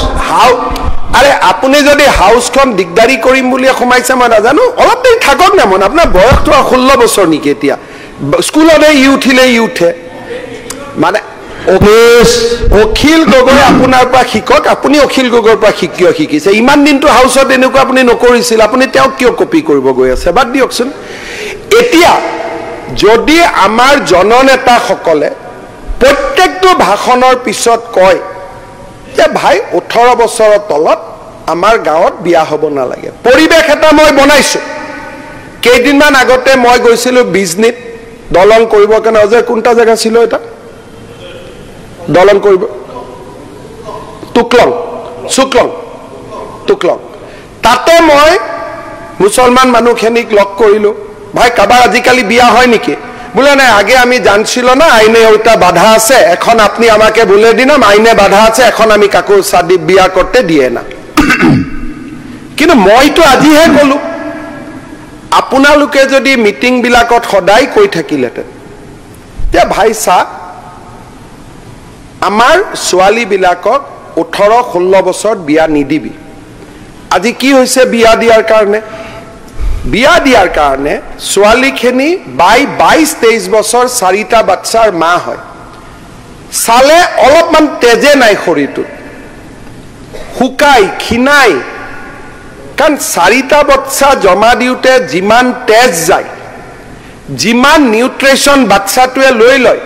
আৰে আপুনি যদি হাউচখন দিগদাৰী কৰিম বুলি সোমাইছে মই নাজানো, অলপ দেৰি থাকক না। মন আপোনাৰ বয়সটো 16 বছৰ নেকি? এতিয়া স্কুলতে ই উঠে মানে অখিল গগৈ আপোনাৰ পৰা শিকক, আপুনি অখিল গগৈৰ পৰা শিকিছে। ইমান দিনটো হাউচত এনেকুৱা আপুনি নকৰিছিল, আপুনি তেওঁক কিয় কপি কৰিব গৈ আছে? বাদ দিয়কচোন। এতিয়া যদি আমাৰ জননেতাসকলে প্ৰত্যেকটো ভাষণৰ পিছত কয় যে ভাই 18 বছৰৰ তলত আমাৰ গাঁৱত বিয়া হ'ব নালাগে, পৰিৱেশ এটা মই বনাইছো। কেইদিনমান আগতে মই গৈছিলো বিজনীত দলং কৰিবৰ কাৰণে। অজয় কোনটা জেগা ছিল এটা দলং কৰিব? টুকলং। তাতে মই মুছলমান মানুহখিনিক লগ কৰিলো, ভাই কাবাৰ আজিকালি বিয়া হয় নেকি? বোলে নাই, আগে আমি জানছিল না আইনে ওটা বাধা আছে, এখন আপনি আমাকে বলে দিলাম আইনে বাধা আছে, এখন আমি কাকো শাদী বিয়া করতে দিয়ে না। কিন্তু মইতো আজিহে কলো, আপোনালোকে যদি মিটিং বিলাকত সদায় কৈ থাকিলেতেন যে ভাই চা আমাৰ ছোৱালী বিলাকক 18-16 বছৰত বিয়া নিদিবি। আজি কি হৈছে? বিয়া দিয়াৰ কাৰণে ছোৱালীখিনি 22-23 বছৰ 4টা বাচ্চাৰ মা হয়। চালে অলপমান তেজে নাই শৰীৰটোত, শুকাই ক্ষীণাই, কাৰণ 4টা বাচ্চা জমা দিওঁতে যিমান তেজ যায়, যিমান নিউট্ৰিশ্যন বাচ্চাটোৱে লৈ লয়,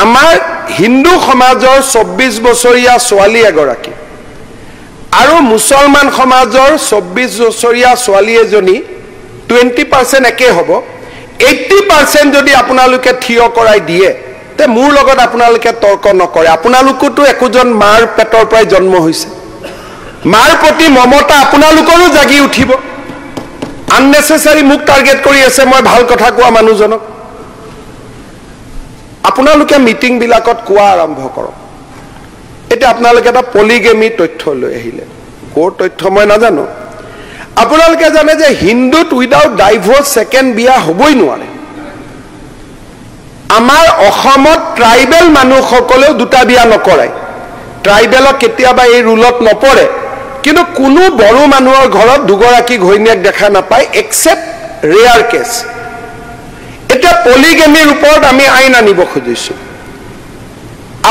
আমাৰ হিন্দু সমাজৰ 24 বছৰীয়া ছোৱালী এগৰাকী আৰু মুছলমান সমাজৰ 24 বছৰীয়া ছোৱালী এজনী 20% একে হ'ব। 80% যদি আপোনালোকে থিয় কৰাই দিয়ে তে মোৰ লগত আপোনালোকে তৰ্ক নকৰে। আপোনালোকতো একোজন মাৰ পেটৰ পৰাই জন্ম হৈছে, মাৰ প্ৰতি মমতা আপোনালোকৰো জাগি উঠিব। আননেচেসাৰী মোক টাৰ্গেট কৰি আছে মই ভাল কথা কোৱা মানুহজনক। আপোনালোকে মিটিং বিলাকত কোৱা আৰম্ভ কৰক। এতিয়া আপোনালোকে এটা পলিগেমি তথ্য লৈ আহিলে, ক'ৰ তথ্য মই নাজানো। আপোনালোকে জানে যে হিন্দুত উইদাউট ডাইভোৰ্স সেকেন্ড বিয়া হ'বই নোৱাৰে। আমাৰ অসমত ট্ৰাইবেল মানুহসকলেও 2টা বিয়া নকৰায়, ট্ৰাইবেলক কেতিয়াবা এই ৰুলত নপৰে, কিন্তু কোনো বড়ো মানুহৰ ঘৰত 2গৰাকী ঘৈণীয়েক দেখা নাপায় এক্সেপ্ট ৰেয়াৰ কেছ। এতিয়া পলিগেমিৰ ওপৰত আমি আইন আনিব খুজিছো।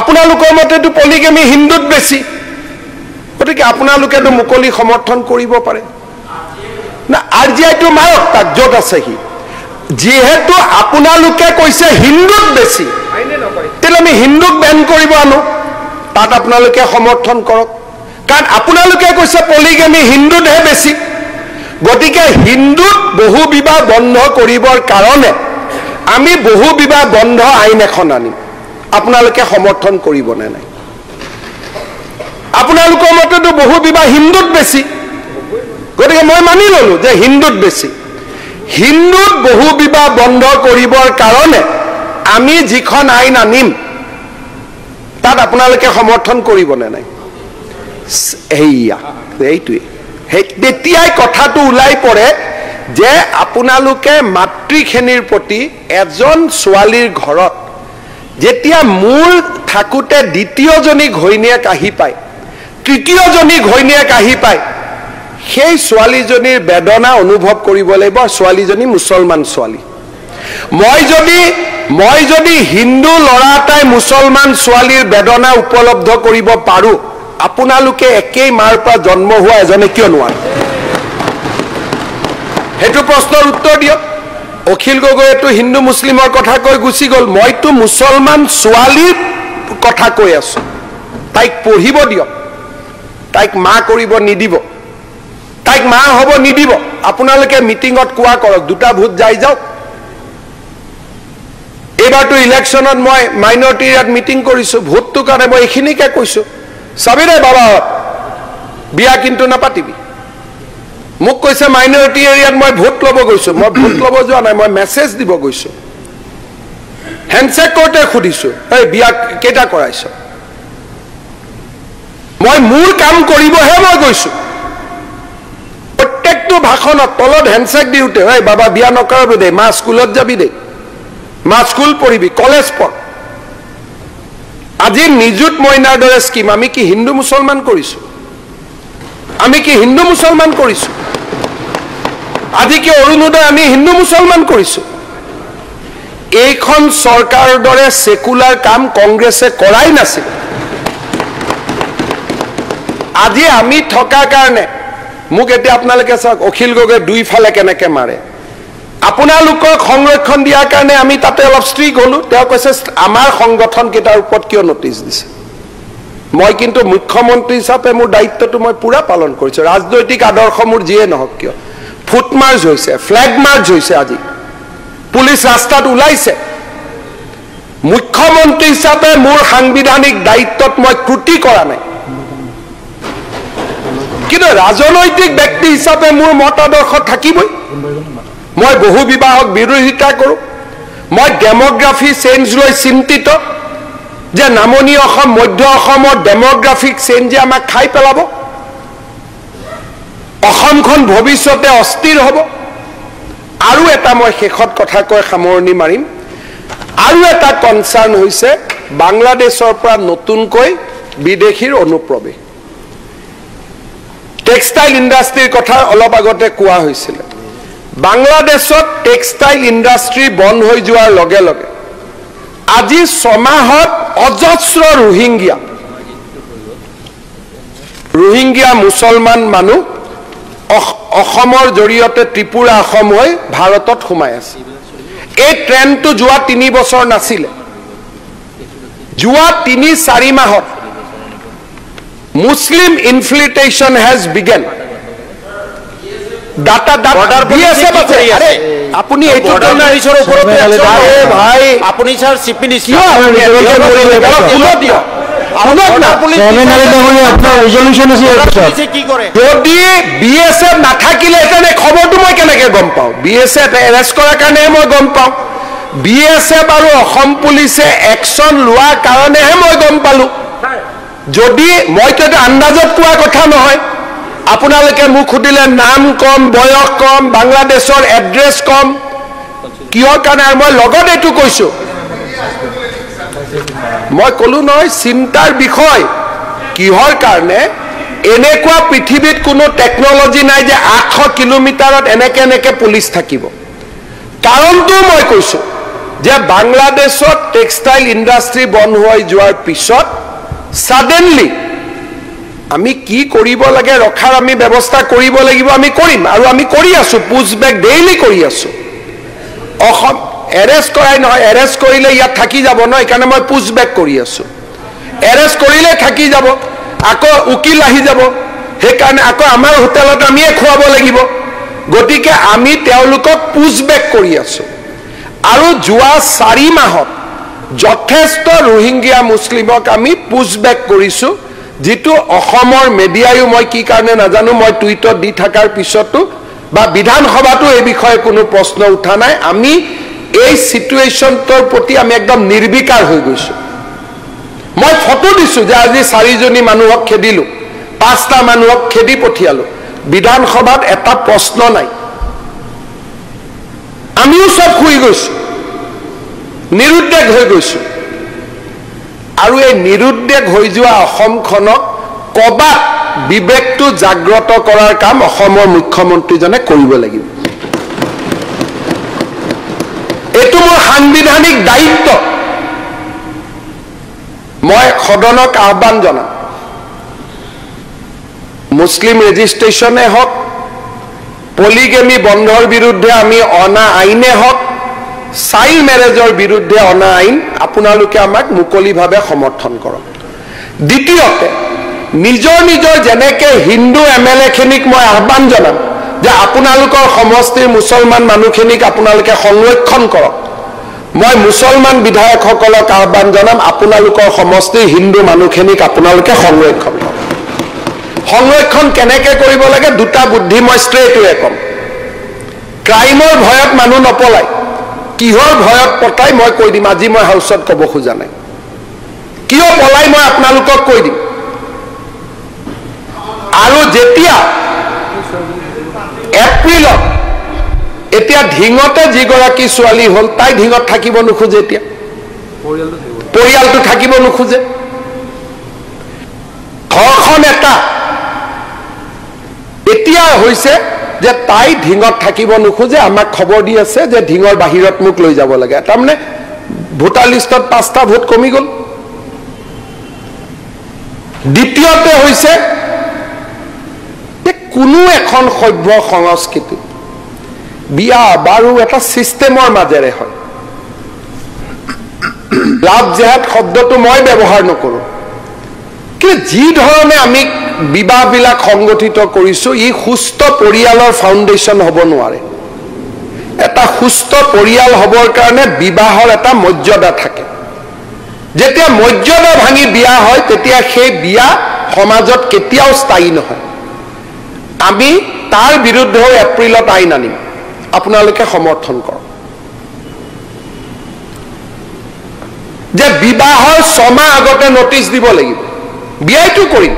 আপোনালোকৰ মতেতো পলিগেমি হিন্দুত বেছি, গতিকে আপোনালোকেতো মুকলি সমৰ্থন কৰিব পাৰে না। RGIটো মাৰক তাক য'ত আছে সি, যিহেতু আপোনালোকে কৈছে হিন্দুত বেছি, তেতিয়াহ'লে আমি হিন্দুক বেন কৰিব আনো, তাত আপোনালোকে সমৰ্থন কৰক। কাৰণ আপোনালোকে কৈছে পলিগেমি হিন্দুতহে বেছি গতিকে হিন্দুত বহু বিবাহ বন্ধ কৰিবৰ কাৰণে আমি বহু বিবাহ বন্ধ আইন এখন আনিম আপোনালোকে সমৰ্থন কৰিব নে নাই আপোনালোকৰ মতেতো বহু বিবাহ হিন্দুত বেছি গতিকে মই মানি ললো যে হিন্দুত বেছি হিন্দুত বহু বিবাহ বন্ধ কৰিবৰ কাৰণে আমি যিখন আইন আনিম তাত আপোনালোকে সমৰ্থন কৰিব নে নাই এইটোৱে তেতিয়াই কথাটো ওলাই পৰে যে আপোনালোকে মাতৃশ্ৰেণীৰ প্ৰতি এজন ছোৱালীৰ ঘৰত যেতিয়া মূল থাকোঁতে দ্বিতীয়জনী ঘৈণীয়েক আহি পায় তৃতীয়জনী ঘৈণীয়েক আহি পায় সেই ছোৱালীজনীৰ বেদনা অনুভৱ কৰিব লাগিব ছোৱালীজনী মুছলমান ছোৱালী মই যদি হিন্দু ল'ৰা এটাই মুছলমান ছোৱালীৰ বেদনা উপলব্ধ কৰিব পাৰোঁ আপোনালোকে একেই মাৰ পৰা জন্ম হোৱা এজনে কিয় নোৱাৰে সেইটো প্ৰশ্নৰ উত্তৰ দিয়ক অখিল গগৈয়েতো হিন্দু মুছলিমৰ কথা কৈ গুচি গ'ল মইতো মুছলমান ছোৱালীৰ কথা কৈ আছো তাইক পঢ়িব দিয়ক তাইক মা কৰিব নিদিব তাইক মা হ'ব নিদিব আপোনালোকে মিটিঙত কোৱা কৰক দুটা ভোট যাই যাওক এইবাৰতো ইলেকশ্যনত মই মাইনৰিটি এৰিয়াত মিটিং কৰিছোঁ ভোটটোৰ কাৰণে মই এইখিনিকে কৈছোঁ চাবিৰে বাবা বিয়া কিন্তু নাপাতিবি মোক কৈছে মাইনৰিটি এৰিয়াত মই ভোট ল'ব গৈছোঁ মই ভোট ল'ব যোৱা নাই মই মেছেজ দিব গৈছোঁ হেণ্ডশেক কৰোঁতে সুধিছোঁ এই বিয়া কেইটা কৰাইছ মই মোৰ কাম কৰিবহে মই গৈছোঁ প্ৰত্যেকটো ভাষণত তলত হেণ্ডশেক দিওঁতে এই বাবা বিয়া নকৰাবি দেই মা স্কুলত যাবি দেই মা স্কুল পঢ়িবি কলেজ পঢ় আজি নিযুত মইনাৰ দৰে স্কিম আমি কি হিন্দু মুছলমান কৰিছোঁ আমি কি হিন্দু মুছলমান কৰিছোঁ আজি কি অৰুণোদয় আমি হিন্দু মুছলমান কৰিছোঁ এইখন চৰকাৰৰ দৰে সেকুলাৰ কাম কংগ্ৰেছে কৰাই নাছিল আজি আমি থকা কাৰণে মোক এতিয়া আপোনালোকে চাওক অখিল গগৈ দুইফালে কেনেকৈ মাৰে আপোনালোকক সংৰক্ষণ দিয়াৰ কাৰণে আমি তাতে অলপ ষ্ট্ৰিক হ'লোঁ তেওঁ কৈছে আমাৰ সংগঠন কেইটাৰ ওপৰত কিয় নটিচ দিছে মই কিন্তু মুখ্যমন্ত্ৰী হিচাপে মোৰ দায়িত্বটো মই পুৰা পালন কৰিছোঁ ৰাজনৈতিক আদৰ্শ মোৰ যিয়ে নহওক কিয় ফুট মাৰ্চ হৈছে ফ্লেগ মাৰ্চ হৈছে আজি পুলিচ ৰাস্তাত ওলাইছে মুখ্যমন্ত্ৰী হিচাপে মোৰ সাংবিধানিক দায়িত্বত মই ত্ৰুটি কৰা নাই কিন্তু ৰাজনৈতিক ব্যক্তি হিচাপে মোৰ মতাদৰ্শ থাকিবই মই বহু বিবাহক বিৰোধিতা কৰোঁ মই ডেমোগ্ৰাফি চেঞ্জ লৈ চিন্তিত যে নামনি অসম মধ্য অসমৰ ডেমোগ্ৰাফিক চেঞ্জে আমাক খাই পেলাব অসমখন ভৱিষ্যতে অস্থিৰ হ'ব আৰু এটা মই শেষত কথা কৈ সামৰণি মাৰিম আৰু এটা কনচাৰ্ণ হৈছে বাংলাদেশৰ পৰা নতুনকৈ বিদেশীৰ অনুপ্ৰৱেশ টেক্সটাইল ইণ্ডাষ্ট্ৰীৰ কথা অলপ আগতে কোৱা হৈছিলে বাংলাদেশত টেক্সটাইল ইণ্ডাষ্ট্ৰী বন্ধ হৈ যোৱাৰ লগে লগে আজি 6 মাহত অজস্ৰ ৰোহিংগিয়া মুছলমান মানুহ অসমৰ জৰিয়তে ত্ৰিপুৰা অসম হৈ ভাৰতত সোমাই আছে এই ট্ৰেণ্ডটো যোৱা 3 বছৰ নাছিলে যোৱা 3-4 মাহত মুছলিম ইনফিল্ট্ৰেশ্যন হেজ বিগেন ডাটা বিএসএফ আছে আৰে আপনি এইটো জাৰ্নালিস্টৰ ওপৰত আৰে ভাই আপনি স্যাৰ চিফ মিনিস্টাৰ যদি বিএসএফ নাথাকিলে এখানে খবৰটো মই কেনেকে গম পাওঁ বিএসএফ এৰেষ্ট কৰাৰ কাৰণে মই গম পাওঁ বিএসএফ আৰু অসম পুলিচে একশন লোৱাৰ কাৰণেহে মই গম পালোঁ যদি মইতো আন্দাজত কোৱা কথা নহয় আপোনালোকে মোক সুধিলে নাম কম বয়স কম বাংলাদেশৰ এড্ৰেছ কম কিহৰ কাৰণে মই লগত এইটো কৈছোঁ মই ক'লো নহয় চিন্তাৰ বিষয় কিহৰ কাৰণে এনেকুৱা পৃথিৱীত কোনো টেকনলজি নাই যে 800 কিলোমিটাৰত এনেকে পুলিচ থাকিব কাৰণটো মই কৈছোঁ যে বাংলাদেশত টেক্সটাইল ইণ্ডাষ্ট্ৰী বন্ধ হৈ যোৱাৰ পিছত সাডেনলি আমি কি কৰিব লাগে ৰখাৰ আমি ব্যৱস্থা কৰিব লাগিব আমি কৰিম আৰু আমি কৰি আছোঁ পুছবেক ডেইলি কৰি আছোঁ অসম এৰেষ্ট কৰাই নহয় এৰেষ্ট কৰিলে ইয়াত থাকি যাব ন এইকাৰণে মই পুছবেক কৰি আছোঁ এৰেষ্ট কৰিলে থাকি যাব আকৌ উকিল আহি যাব সেইকাৰণে আকৌ আমাৰ হোটেলত আমিয়ে খুৱাব লাগিব গতিকে আমি তেওঁলোকক পুশবেক কৰি আছো আৰু যোৱা 4 মাহত যথেষ্ট ৰোহিংগিয়া মুছলিমক আমি পুশবেক কৰিছো যেটো অসমৰ মিডিয়ায়ো মই কি কাৰণে নাজানো মই টুইটত দি থাকাৰ পিছতো বা বিধানসভাটো এই বিষয়ে কোনো প্ৰশ্ন উঠা নাই আমি এই সিচুৱেশ্যনটোৰ প্ৰতি আমি একদম নিৰ্বিকাৰ হৈ গৈছো মই ফটো দিছো যে আজি 4 জনী মানুহক খেদিলো 5টা মানুহক খেদি পঠিয়ালো বিধানসভাত এটা প্ৰশ্ন নাই আমিও সব শুই গৈছো নিৰুদ্দেশ হৈ গৈছো আৰু এই নিৰুদ্দেশ হৈ যোৱা অসমখনক কবাত বিবেকটো জাগ্ৰত কৰাৰ কাম অসমৰ মুখ্যমন্ত্ৰীজনে কৰিব লাগিব এটো মোৰ সাংবিধানিক দায়িত্ব মই সদনক আহ্বান জনাম মুসলিম ৰেজিষ্ট্ৰেচনে হক পলিগেমি বন্ধৰ বিৰুদ্ধে আমি অনা আইনে হক চাইল্ড মেৰেজৰ বিৰুদ্ধে অনা আইন আপোনালোকে আমাক মুকলিভাৱে সমৰ্থন কৰক দ্বিতীয়তে নিজৰ নিজৰ যেনেকে হিন্দু এমএলএ খিনিক মই আহ্বান জনাম যে আপোনালোকৰ সমষ্টিৰ মুছলমান মানুহখিনিক আপোনালোকে সংৰক্ষণ কৰক মই মুছলমান বিধায়কসকলক আহ্বান জনাম আপোনালোকৰ সমষ্টিৰ হিন্দু মানুহখিনিক আপোনালোকে সংৰক্ষণ কৰক সংৰক্ষণ কেনেকৈ কৰিব লাগে দুটা বুদ্ধি মই ষ্ট্ৰেটৱে কম ক্ৰাইমৰ ভয়ত মানুহ নপলাই কিহৰ ভয়ত পতাই মই কৈ দিম আজি মই হাউচত ক'ব খোজা নাই কিয় পলাই মই আপোনালোকক কৈ দিম আৰু যেতিয়া এপ্ৰিলত এতিয়া ঢিঙতে যিগৰাকী ছোৱালী হ'ল তাই ঢিঙত থাকিব নোখোজে এতিয়া পৰিয়ালটো থাকিব নোখোজে ঘৰখন এটা এতিয়া হৈছে যে তাই ঢিঙত থাকিব নোখোজে আমাক খবৰ দি আছে যে ঢিঙৰ বাহিৰত মোক লৈ যাব লাগে তাৰমানে ভোটাৰ লিষ্টত 5টা ভোট কমি গ'ল দ্বিতীয়তে হৈছে যে কোনো এখন সভ্য সংস্কৃতি বিয়া বাৰু এটা সিস্টেমৰ মাজেৰে হয় লাভ জেহাদ শব্দটো মই ব্যৱহাৰ নকৰো কি যি ধৰণে আমি বিবাহবিলাক সংগঠিত কৰিছো ই সুস্থ পৰিয়ালৰ ফাউণ্ডেশ্যন হ'ব নোৱাৰে এটা সুস্থ পৰিয়াল হ'বৰ কাৰণে বিবাহৰ এটা মৰ্যাদা থাকে যেতিয়া মৰ্যাদা ভাঙি বিয়া হয় তেতিয়া সেই বিয়া সমাজত কেতিয়াও স্থায়ী নহয় আমি তাৰ বিৰুদ্ধে এপ্ৰিলত আইন আনিম আপোনালোকে সমৰ্থন কৰক যে বিবাহৰ 6 মাহ আগতে নটিচ দিব লাগিব বিয়াইটো কৰিম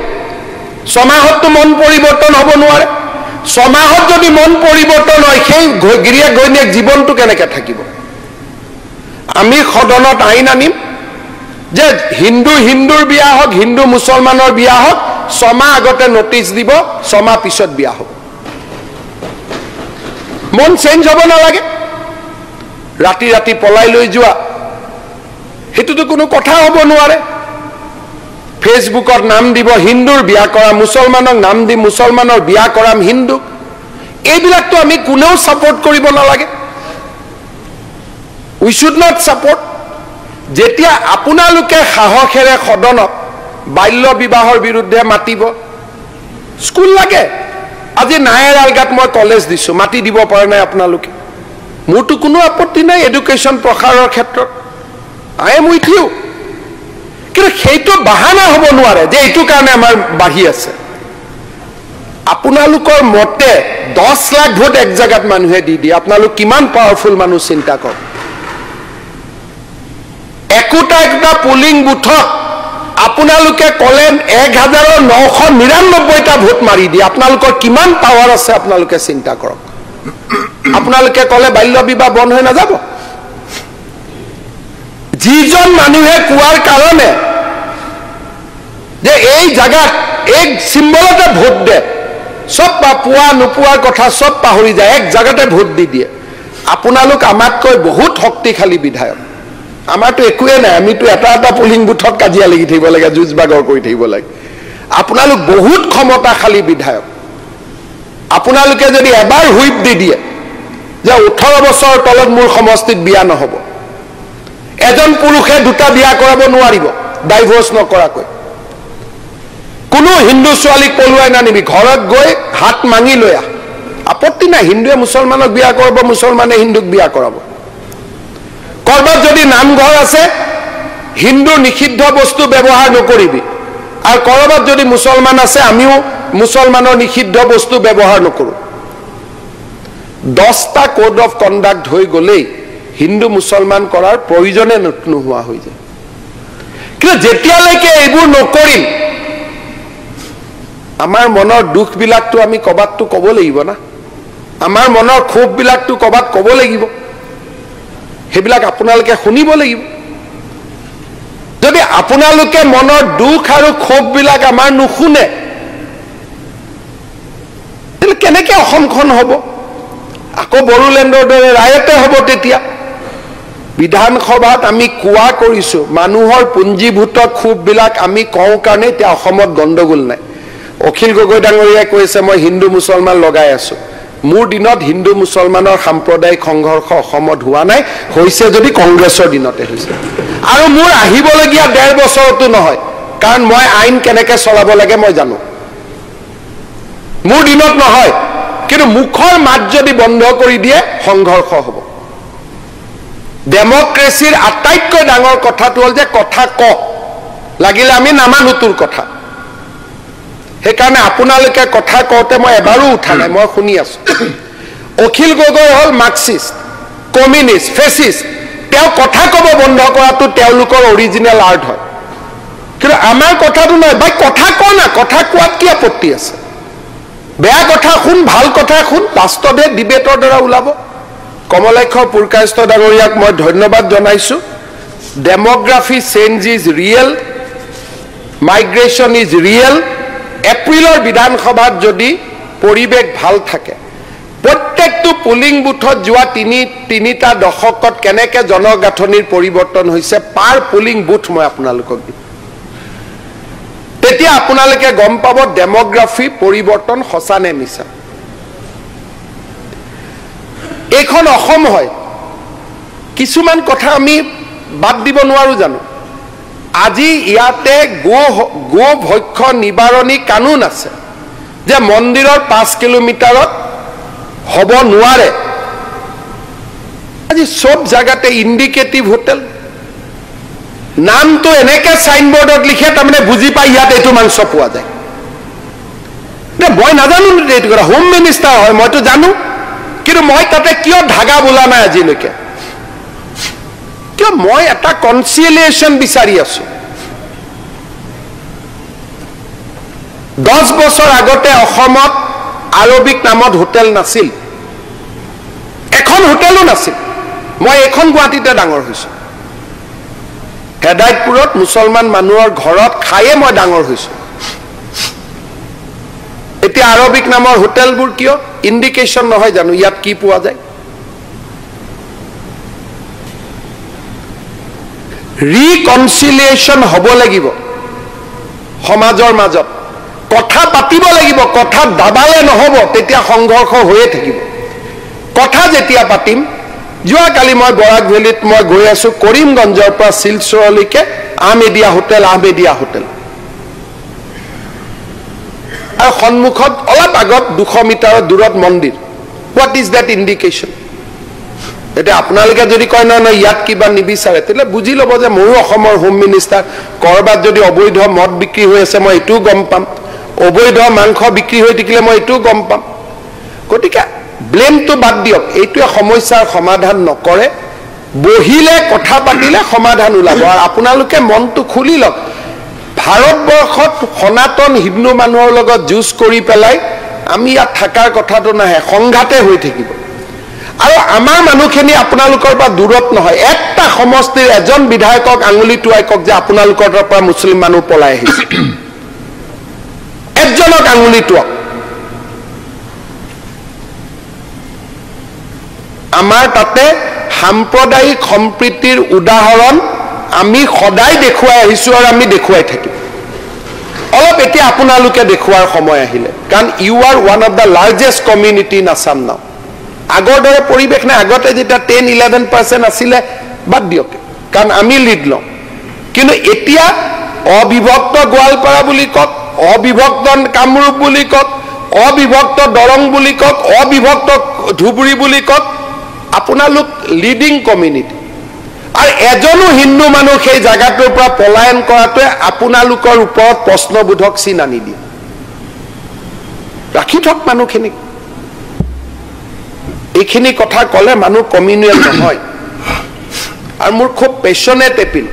6 মাহততো মন পৰিৱৰ্তন হ'ব নোৱাৰে 6 মাহত যদি মন পৰিৱৰ্তন হয় সেই গিৰিয়েক ঘৈণীয়েক জীৱনটো কেনেকৈ থাকিব আমি সদনত আইন আনিম যে হিন্দুৰ বিয়া হওক হিন্দু মুছলমানৰ বিয়া হওক 6 মাহ আগতে নটিচ দিব 6 মাহ পিছত বিয়া হ'ব মন চেঞ্জ হ'ব নালাগে ৰাতি ৰাতি পলাই লৈ যোৱা হেতুটো কোনো কথা হ'ব নোৱাৰে ফেসবুকত নাম দিব হিন্দুৰ বিয়া কৰা মুছলমানক নাম দি মুছলমানৰ বিয়া কৰাম হিন্দু এইবিলাকতো আমি কোনেও সাপোৰ্ট কৰিব নালাগে উই শুড নট সাপোৰ্ট যেতিয়া আপোনালোকে সাহসেৰে সদনত বাল্য বিবাহৰ বিৰুদ্ধে মাতিব স্কুল লাগে আজি নায়েৰ আলগাত মই কলেজ দিছো মাতি দিব পৰা নাই আপোনালোকে মোৰটো কোনো আপত্তি নাই এডুকেশ্যন প্ৰসাৰৰ ক্ষেত্ৰত আই এম উইথ ইউ কিন্তু সেইটো বাহানা হ'ব নোৱাৰে যে এইটো কাৰণে আমাৰ বাঢ়ি আছে আপোনালোকৰ মতে 10 লাখ ভোট এক জায়গাত মানুহে দি দিয়ে আপোনালোক কিমান পাৱাৰফুল মানুহ চিন্তা কৰক একোটা পোলিং বুথত আপোনালোকে কলে 1999টা ভোট মাৰি দিয়ে আপোনালোকৰ কিমান পাৱাৰ আছে আপোনালোকে চিন্তা কৰক আপোনালোকে কলে বাল্য বিবাহ বন্ধ হৈ নাযাব যিজন মানুহে কোৱাৰ কাৰণে যে এই জায়গাত এক সিম্বলতে ভোট দে সব পুৱা নোপোৱাৰ কথা সব পাহৰি যায় এক জায়গাতে ভোট দি দিয়ে আপোনালোক আমাতকৈ বহুত শক্তিশালী বিধায়ক আমাৰতো একোৱে নাই আমিতো এটা পোলিং বুথত কাজিয়া লাগি থাকিব লাগে যুঁজ বাগৰ কৰি থাকিব লাগে আপোনালোক বহুত ক্ষমতাশালী বিধায়ক আপোনালোকে যদি এবাৰ হুইপ দি দিয়ে যে 18 বছৰ তলত মোৰ সমষ্টিত বিয়া নহব এজন পুৰুষে দুটা বিয়া কৰাব নোৱাৰিব ডাইভোৰ্স নকৰাকৈ কোনো হিন্দু ছোৱালীক পলুৱাই নানিবি, ঘৰত গৈ হাত মাঙি লৈ আহ। আপত্তি নাই, হিন্দুৱে মুছলমানক বিয়া কৰাব, মুছলমানে হিন্দুক বিয়া কৰাব। কৰবাত যদি নামঘৰ আছে, হিন্দু নিষিদ্ধ বস্তু ব্যৱহাৰ নকৰিবি, আৰু কৰবাত যদি মুছলমান আছে, আমিও মুছলমানৰ নিষিদ্ধ বস্তু ব্যৱহাৰ নকৰোঁ। 10টা কোড অফ কণ্ডাক্ট হৈ গ'লেই হিন্দু মুছলমান কৰাৰ প্ৰয়োজনে নোহোৱা হৈ যায়। কিন্তু যেতিয়ালৈকে এইবোৰ নকৰিম, আমাৰ মনৰ দুখবিলাকতো আমি ক'বাততো ক'ব লাগিব না, আমাৰ মনৰ ক্ষোভবিলাকতো ক'বাত ক'ব লাগিব, সেইবিলাক আপোনালোকে শুনিব লাগিব। যদি আপোনালোকে মনৰ দুখ আৰু ক্ষোভবিলাক আমাৰ নুশুনে, তেতিয়াহ'লে কেনেকৈ অসমখন হ'ব? আকৌ বড়োলেণ্ডৰ দৰে ৰায়তে হ'ব। তেতিয়া বিধানসভাত আমি কোৱা কৰিছোঁ, মানুহৰ পুঞ্জীভূত ক্ষোভবিলাক আমি কওঁ কাৰণে এতিয়া অসমত গণ্ডগোল নাই। অখিল গগৈ ডাঙৰীয়াই কৈছে মই হিন্দু মুছলমান লগাই আছোঁ। মোৰ দিনত হিন্দু মুছলমানৰ সাম্প্ৰদায়িক সংঘৰ্ষ অসমত হোৱা নাই, হৈছে যদি কংগ্ৰেছৰ দিনতে হৈছে। আৰু মোৰ আহিবলগীয়া 1.5 বছৰতো নহয়, কাৰণ মই আইন কেনেকৈ চলাব লাগে মই জানো। মোৰ দিনত নহয়, কিন্তু মুখৰ মাত যদি বন্ধ কৰি দিয়ে সংঘৰ্ষ হ'ব। ডেমক্ৰেচিৰ আটাইতকৈ ডাঙৰ কথাটো হ'ল যে কথা ক, লাগিলে আমি নামানো তোৰ কথা। সেইকাৰণে আপোনালোকে কথা কওঁতে মই এবাৰো উঠা নাই, মই শুনি আছো। অখিল গগৈ হ'ল মাৰ্কচিষ্ট, কমিউনিষ্ট, ফেচিষ্ট। তেওঁ কথা ক'ব বন্ধ কৰাটো তেওঁলোকৰ অৰিজিনেল আৰ্ট হয়, কিন্তু আমাৰ কথাটো নহয়। ভাই কথা ক না, কথা কোৱাত কি আপত্তি আছে? বেয়া কথা শুন, ভাল কথা শুন, বাস্তৱে ডিবেটৰ দ্বাৰা ওলাব। কমলাক্ষ পুৰকায়স্থ ডাঙৰীয়াক মই ধন্যবাদ জনাইছো। Demography change is real, migration is real. এপ্ৰিলৰ বিধানসভাত যদি পৰিৱেশ ভাল থাকে, প্ৰত্যেকটো পুলিং বুথত যোৱা তিনিটা দশকত কেনেকৈ জনগাঁথনিৰ পৰিৱৰ্তন হৈছে পাৰ পুলিং বুথ মই আপোনালোকক দিম। তেতিয়া আপোনালোকে গম পাব ডেমোগ্ৰাফি পৰিৱৰ্তন সঁচা নে মিছা। এইখন অসম হয়, কিছুমান কথা আমি বাদ দিব নোৱাৰো জানো? আজি ইয়াতে গো ভক্ষ নিবাৰণী কানুন আছে যে মন্দিৰৰ 5 কিলোমিটাৰত হ'ব নোৱাৰে। আজি সব জায়গাতে ইণ্ডিকেটিভ হোটেল, নামটো এনেকে সাইনবোৰ্ডত লিখে তাৰমানে বুজি পাই ইয়াত এইটো মাংস পোৱা যায়। মই নাজানো এইটো কথা, হোম মিনিষ্টাৰ হয় মইতো জানো, কিন্তু মই তাতে কিয় ধাগা বোলা নাই আজিলৈকে? কিয় মই এটা কনচিলিয়েশ্যন বিচাৰি আছো। 10 বছৰ আগতে অসমত আৰবিক নামত হোটেল নাছিল, এখন হোটেলো নাছিল। মই এখন গুৱাহাটীতে ডাঙৰ হৈছো, হেদায়তপুৰত মুছলমান মানুহৰ ঘৰত খায়ে মই ডাঙৰ হৈছো। এতিয়া আৰবিক নামৰ হোটেলবোৰ কিয়? ইণ্ডিকেশ্যন নহয় জানো ইয়াত কি পোৱা যায়? ৰিকনচিলিয়েশ্যন হ'ব লাগিব সমাজৰ মাজত, কথা পাতিব লাগিব। কথা দাবালে নহ'ব, তেতিয়া সংঘৰ্ষ হৈয়ে থাকিব। কথা যেতিয়া পাতিম, যোৱাকালি মই বৰাক ভেলীত মই গৈ আছো, কৰিমগঞ্জৰ পৰা শিলচৰলৈকে আহমেদিয়া হোটেল, আহমেদিয়া হোটেল, আৰু সন্মুখত অলপ আগত 200 মিটাৰৰ দূৰত মন্দিৰ। What is that indication? এতিয়া আপোনালোকে যদি কয় নহয় ইয়াত কিবা নিবিচাৰে, তেতিয়াহ'লে বুজি ল'ব যে ময়ো অসমৰ হোম মিনিষ্টাৰ। ক'ৰবাত যদি অবৈধ মদ বিক্ৰী হৈ আছে মই এইটোও গম পাম, অবৈধ মাংস বিক্ৰী হৈ থাকিলে মই এইটোও গম পাম। গতিকে ব্লেমটো বাদ দিয়ক, এইটোৱে সমস্যাৰ সমাধান নকৰে। বহিলে কথা পাতিলে সমাধান ওলাব। আৰু আপোনালোকে মনটো খুলি লওক, ভাৰতবৰ্ষত সনাতন হিন্দু মানুহৰ লগত যুঁজ কৰি পেলাই আমি ইয়াত থকাৰ কথাটো নাহে, সংঘাতে হৈ থাকিব। আৰু আমাৰ মানুহখিনি আপোনালোকৰ পৰা দূৰত নহয়। একটা সমষ্টিৰ এজন বিধায়কক আঙুলি টুৱাই কওক যে আপোনালোকৰ পৰা মুছলিম মানুহ পলাই আহিছে, একজনক আঙুলি টুৱাওক। আমাৰ তাতে সাম্প্ৰদায়িক সম্প্ৰীতিৰ উদাহৰণ আমি সদায় দেখুৱাই আহিছো আৰু আমি দেখুৱাই থাকিম। অলপ এতিয়া আপোনালোকে দেখুৱাৰ সময় আহিলে, কাৰণ you are one of the largest community in Assam now. আগৰ দৰে পৰিৱেশ নাই। আগতে যেতিয়া 10-11% আছিলে বাদ দিয়ক, কাৰণ আমি লিড লওঁ। কিন্তু এতিয়া অবিভক্ত গোৱালপাৰা বুলি কওক, অবিভক্ত কামৰূপ বুলি কওক, অবিভক্ত দৰং বুলি কওক, অবিভক্ত ধুবুৰী বুলি কওক, আপোনালোক লিডিং কমিউনিটি আৰু এজনো হিন্দু মানুহ সেই জায়গাটোৰ পৰা পলায়ন কৰাটোৱে আপোনালোকৰ ওপৰত প্ৰশ্নবোধক চিন আনি দিয়ে। ৰাখি থক মানুহখিনিক। এইখিনি কথা ক'লে মানুহ কমিউনিয়েল নহয়। আৰু মোৰ খুব পেশ্যনেট এপিল,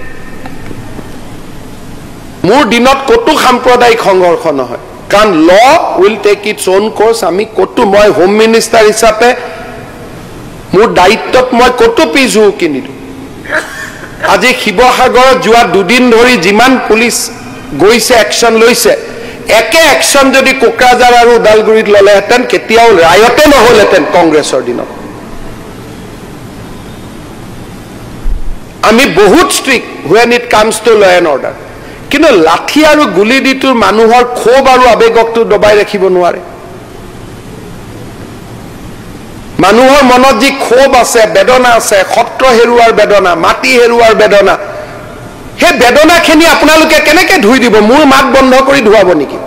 মোৰ দিনত ক'তো সাম্প্ৰদায়িক সংঘৰ্ষ নহয়, কাৰণ law will take its own course. আমি ক'তো, মই হোম মিনিষ্টাৰ হিচাপে মোৰ দায়িত্বত মই ক'তো পিছ হুহুকি নিদিওঁ। আজি শিৱসাগৰত যোৱা 2 দিন ধৰি যিমান পুলিচ গৈছে, একশ্যন লৈছে, একে একশ্যন যদি কোকৰাঝাৰ আৰু ওদালগুৰিত ল'লেহেঁতেন কেতিয়াও ৰায়তে নহ'লহেঁতেন কংগ্ৰেছৰ দিনত। আমি বহুত strict when it comes to law and order, কিন্তু লাঠি আৰু গুলি দিটো মানুহৰ ক্ষোভ আৰু আৱেগকটো দবাই ৰাখিব নোৱাৰে। মানুহৰ মনত যি ক্ষোভ আছে, বেদনা আছে, সত্ৰ হেৰুৱাৰ বেদনা, মাটি হেৰুৱাৰ বেদনা, সেই বেদনাখিনি আপোনালোকে কেনেকে ধুই দিব? মোৰ মাত বন্ধ কৰি ধুৱাব নেকি?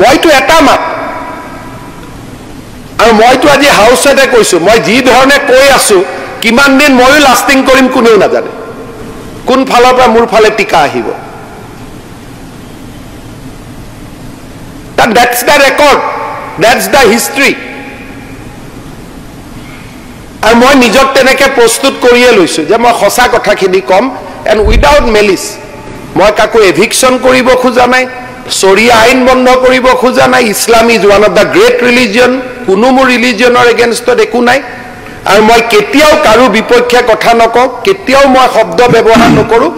মইতো এটা মাত, আৰু মইতো আজি হাউচতে কৈছো, মই যি ধৰণে কৈ আছো কিমান দিন ময়ো লাষ্টিং কৰিম কোনেও নাজানে, কোন ফালৰ পৰা মোৰ ফালে টিকা আহিব। That's the record, that's the history. আৰু মই নিজক তেনেকে প্ৰস্তুত কৰিয়ে লৈছো যে মই সঁচা কথাখিনি কম, এণ্ড উইদাউট মেলিছ। মই কাকো এভিকশ্যন কৰিব খোজা নাই, চৰিয়া আইন বন্ধ কৰিব খোজা নাই। Islam is one of the great religion, কোনো মোৰ ৰিলিজিয়নৰ এগেইনষ্টত একো নাই। আৰু মই কেতিয়াও কাৰো বিপক্ষে কথা নকওঁ, কেতিয়াও মই শব্দ ব্যৱহাৰ নকৰোঁ,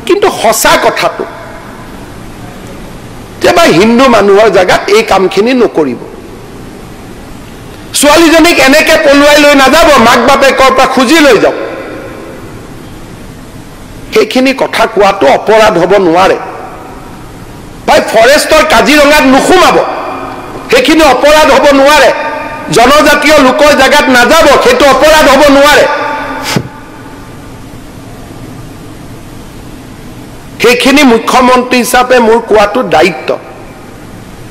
কিন্তু সঁচা কথাটো যে বা হিন্দু মানুহৰ জেগাত এই কামখিনি নকৰিব। ছোৱালীজনীক এনেকে পলুৱাই লৈ নাযাব, মাক বাপেকৰ পৰা খুজি লৈ যাওক। সেইখিনি কথা কোৱাটো অপৰাধ হ'ব নোৱাৰে। ভাই ফৰেষ্টৰ কাজিৰঙাত নোসোমাব, সেইখিনি অপৰাধ হ'ব নোৱাৰে। জনজাতীয় লোকৰ জেগাত নাযাব, সেইটো অপৰাধ হ'ব নোৱাৰে। সেইখিনি মুখ্যমন্ত্ৰী হিচাপে মোৰ কোৱাটো দায়িত্ব।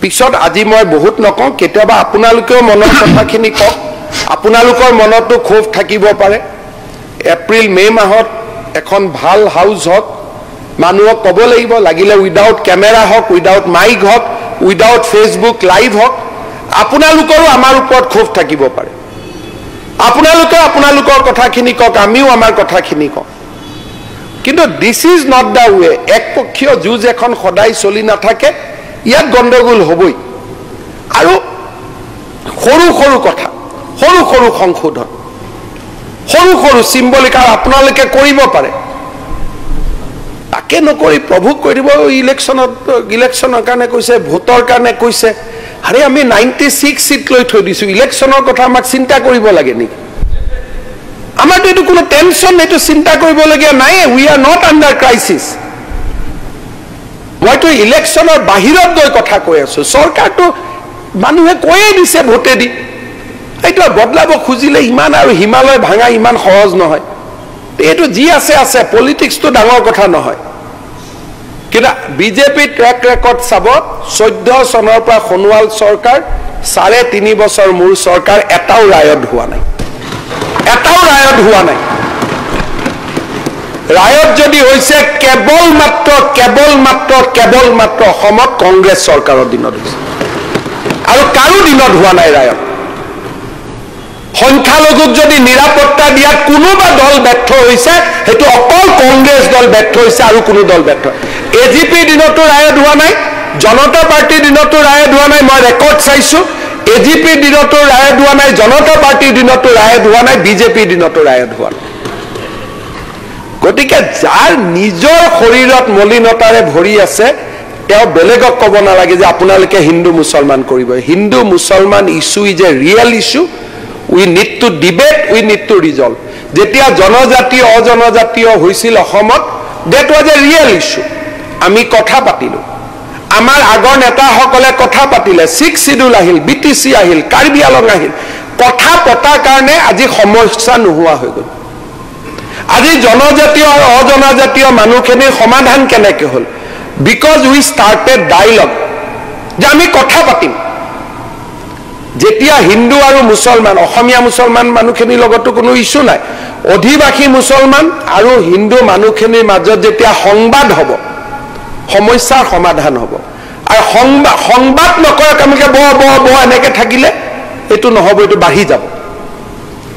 পিছত আজি মই বহুত নকওঁ, কেতিয়াবা আপোনালোকেও মনৰ কথাখিনি কওক। আপোনালোকৰ মনতো ক্ষোভ থাকিব পাৰে। এপ্ৰিল মে মাহত এখন ভাল হাউচ হওক, মানুহক ক'ব লাগিব, লাগিলে উইদাউট কেমেৰা হওক, উইদাউট মাইক হওক, উইদাউট ফেচবুক লাইভ হওক, আপোনালোকৰো আমাৰ ওপৰত ক্ষোভ থাকিব পাৰে। আপোনালোকে আপোনালোকৰ কথাখিনি কওক, আমিও আমাৰ কথাখিনি কওঁ, কিন্তু this is not the way. একপক্ষীয় যুঁজ এখন সদায় চলি নাথাকে, ইয়াত গণ্ডগোল হ'বই। আৰু সৰু সৰু কথা, সৰু সৰু সংশোধন, সৰু সৰু চিম্বলিক আৰু আপোনালোকে কৰিব পাৰে, তাকে নকৰি প্ৰভুক কৈ দিব ইলেকশ্যনৰ কাৰণে কৈছে, ভোটৰ কাৰণে কৈছে। আৰে আমি 96 চিট লৈ থৈ দিছো, ইলেকশ্যনৰ কথা আমাক চিন্তা কৰিব লাগে নেকি? আমাৰতো এইটো কোনো টেনশ্যন, এইটো চিন্তা কৰিবলগীয়া নাই। We are not under crisis. মইতো ইলেকশ্যনৰ বাহিৰত গৈ কথা কৈ আছো। চৰকাৰটো মানুহে কৈয়ে দিছে ভোটে দি, এইটো বদলাব খুজিলে ইমান আৰু হিমালয় ভাঙা ইমান সহজ নহয়। এইটো যি আছে আছে, পলিটিক্সটো ডাঙৰ কথা নহয়। কিন্তু বিজেপি ট্ৰেক ৰেকৰ্ড চাব, 14 চনৰ পৰা সোণোৱাল চৰকাৰ, 3.5 বছৰ মোৰ চৰকাৰ, এটাও ৰায়ত হোৱা নাই, এটাও ৰায়ত হোৱা নাই। ৰায়ত যদি হৈছে কেৱল মাত্ৰ অসমত কংগ্ৰেছ চৰকাৰৰ দিনত হৈছে, আৰু কাৰো দিনত হোৱা নাই ৰায়ত। সংখ্যালঘুক যদি নিৰাপত্তা দিয়াত কোনোবা দল ব্যৰ্থ হৈছে, সেইটো অকল কংগ্ৰেছ দল ব্যৰ্থ হৈছে, আৰু কোনো দল ব্যৰ্থ। এজিপিৰ দিনতো ৰায়ত হোৱা নাই, জনতা পাৰ্টিৰ দিনতো ৰায়ত হোৱা নাই। মই ৰেকৰ্ড চাইছো, এজিপিৰ দিনতো ৰায়ত হোৱা নাই, জনতা পাৰ্টিৰ দিনতো ৰায়ত হোৱা নাই, বিজেপিৰ দিনতো ৰায়ত হোৱা নাই। গতিকে যাৰ নিজৰ শৰীৰত মলিনতাৰে ভৰি আছে, তেওঁ বেলেগক ক'ব নালাগে যে আপোনালোকে হিন্দু মুছলমান কৰিব। হিন্দু মুছলমান issue is a real issue. We need to debate, we need to resolve. যেতিয়া জনজাতীয় অজনজাতীয় হৈছিল অসমত, that was a real issue. আমি কথা পাতিলো, আমাৰ আগৰ নেতাসকলে কথা পাতিলে, 6 শিডিউল আহিল, BTC আহিল, কাৰ্বি আলং আহিল। কথা পতাৰ কাৰণে আজি সমস্যা নোহোৱা হৈ গ'ল। আজি জনজাতীয় আৰু অজনজাতীয় মানুহখিনিৰ সমাধান কেনেকে হ'ল? বিকজ উই ষ্টাৰ্টেড ডায়লগ যে আমি কথা পাতিম যেতিয়া হিন্দু আৰু মুছলমান অসমীয়া মুছলমান মানুহখিনিৰ লগতো কোনো ইছ্যু নাই অধিবাসী মুছলমান আৰু হিন্দু মানুহখিনিৰ মাজত যেতিয়া সংবাদ হ'ব সমস্যাৰ সমাধান হ'ব আৰু সংবাদ নকৰাক আমি ব এনেকে থাকিলে এইটো নহ'ব এইটো বাঢ়ি যাব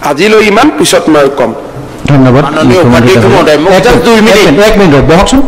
আজিলৈ ইমান পিছত মই কম ধন্যবাদ। 2 মিনিট এক মিনিট বহকচোন।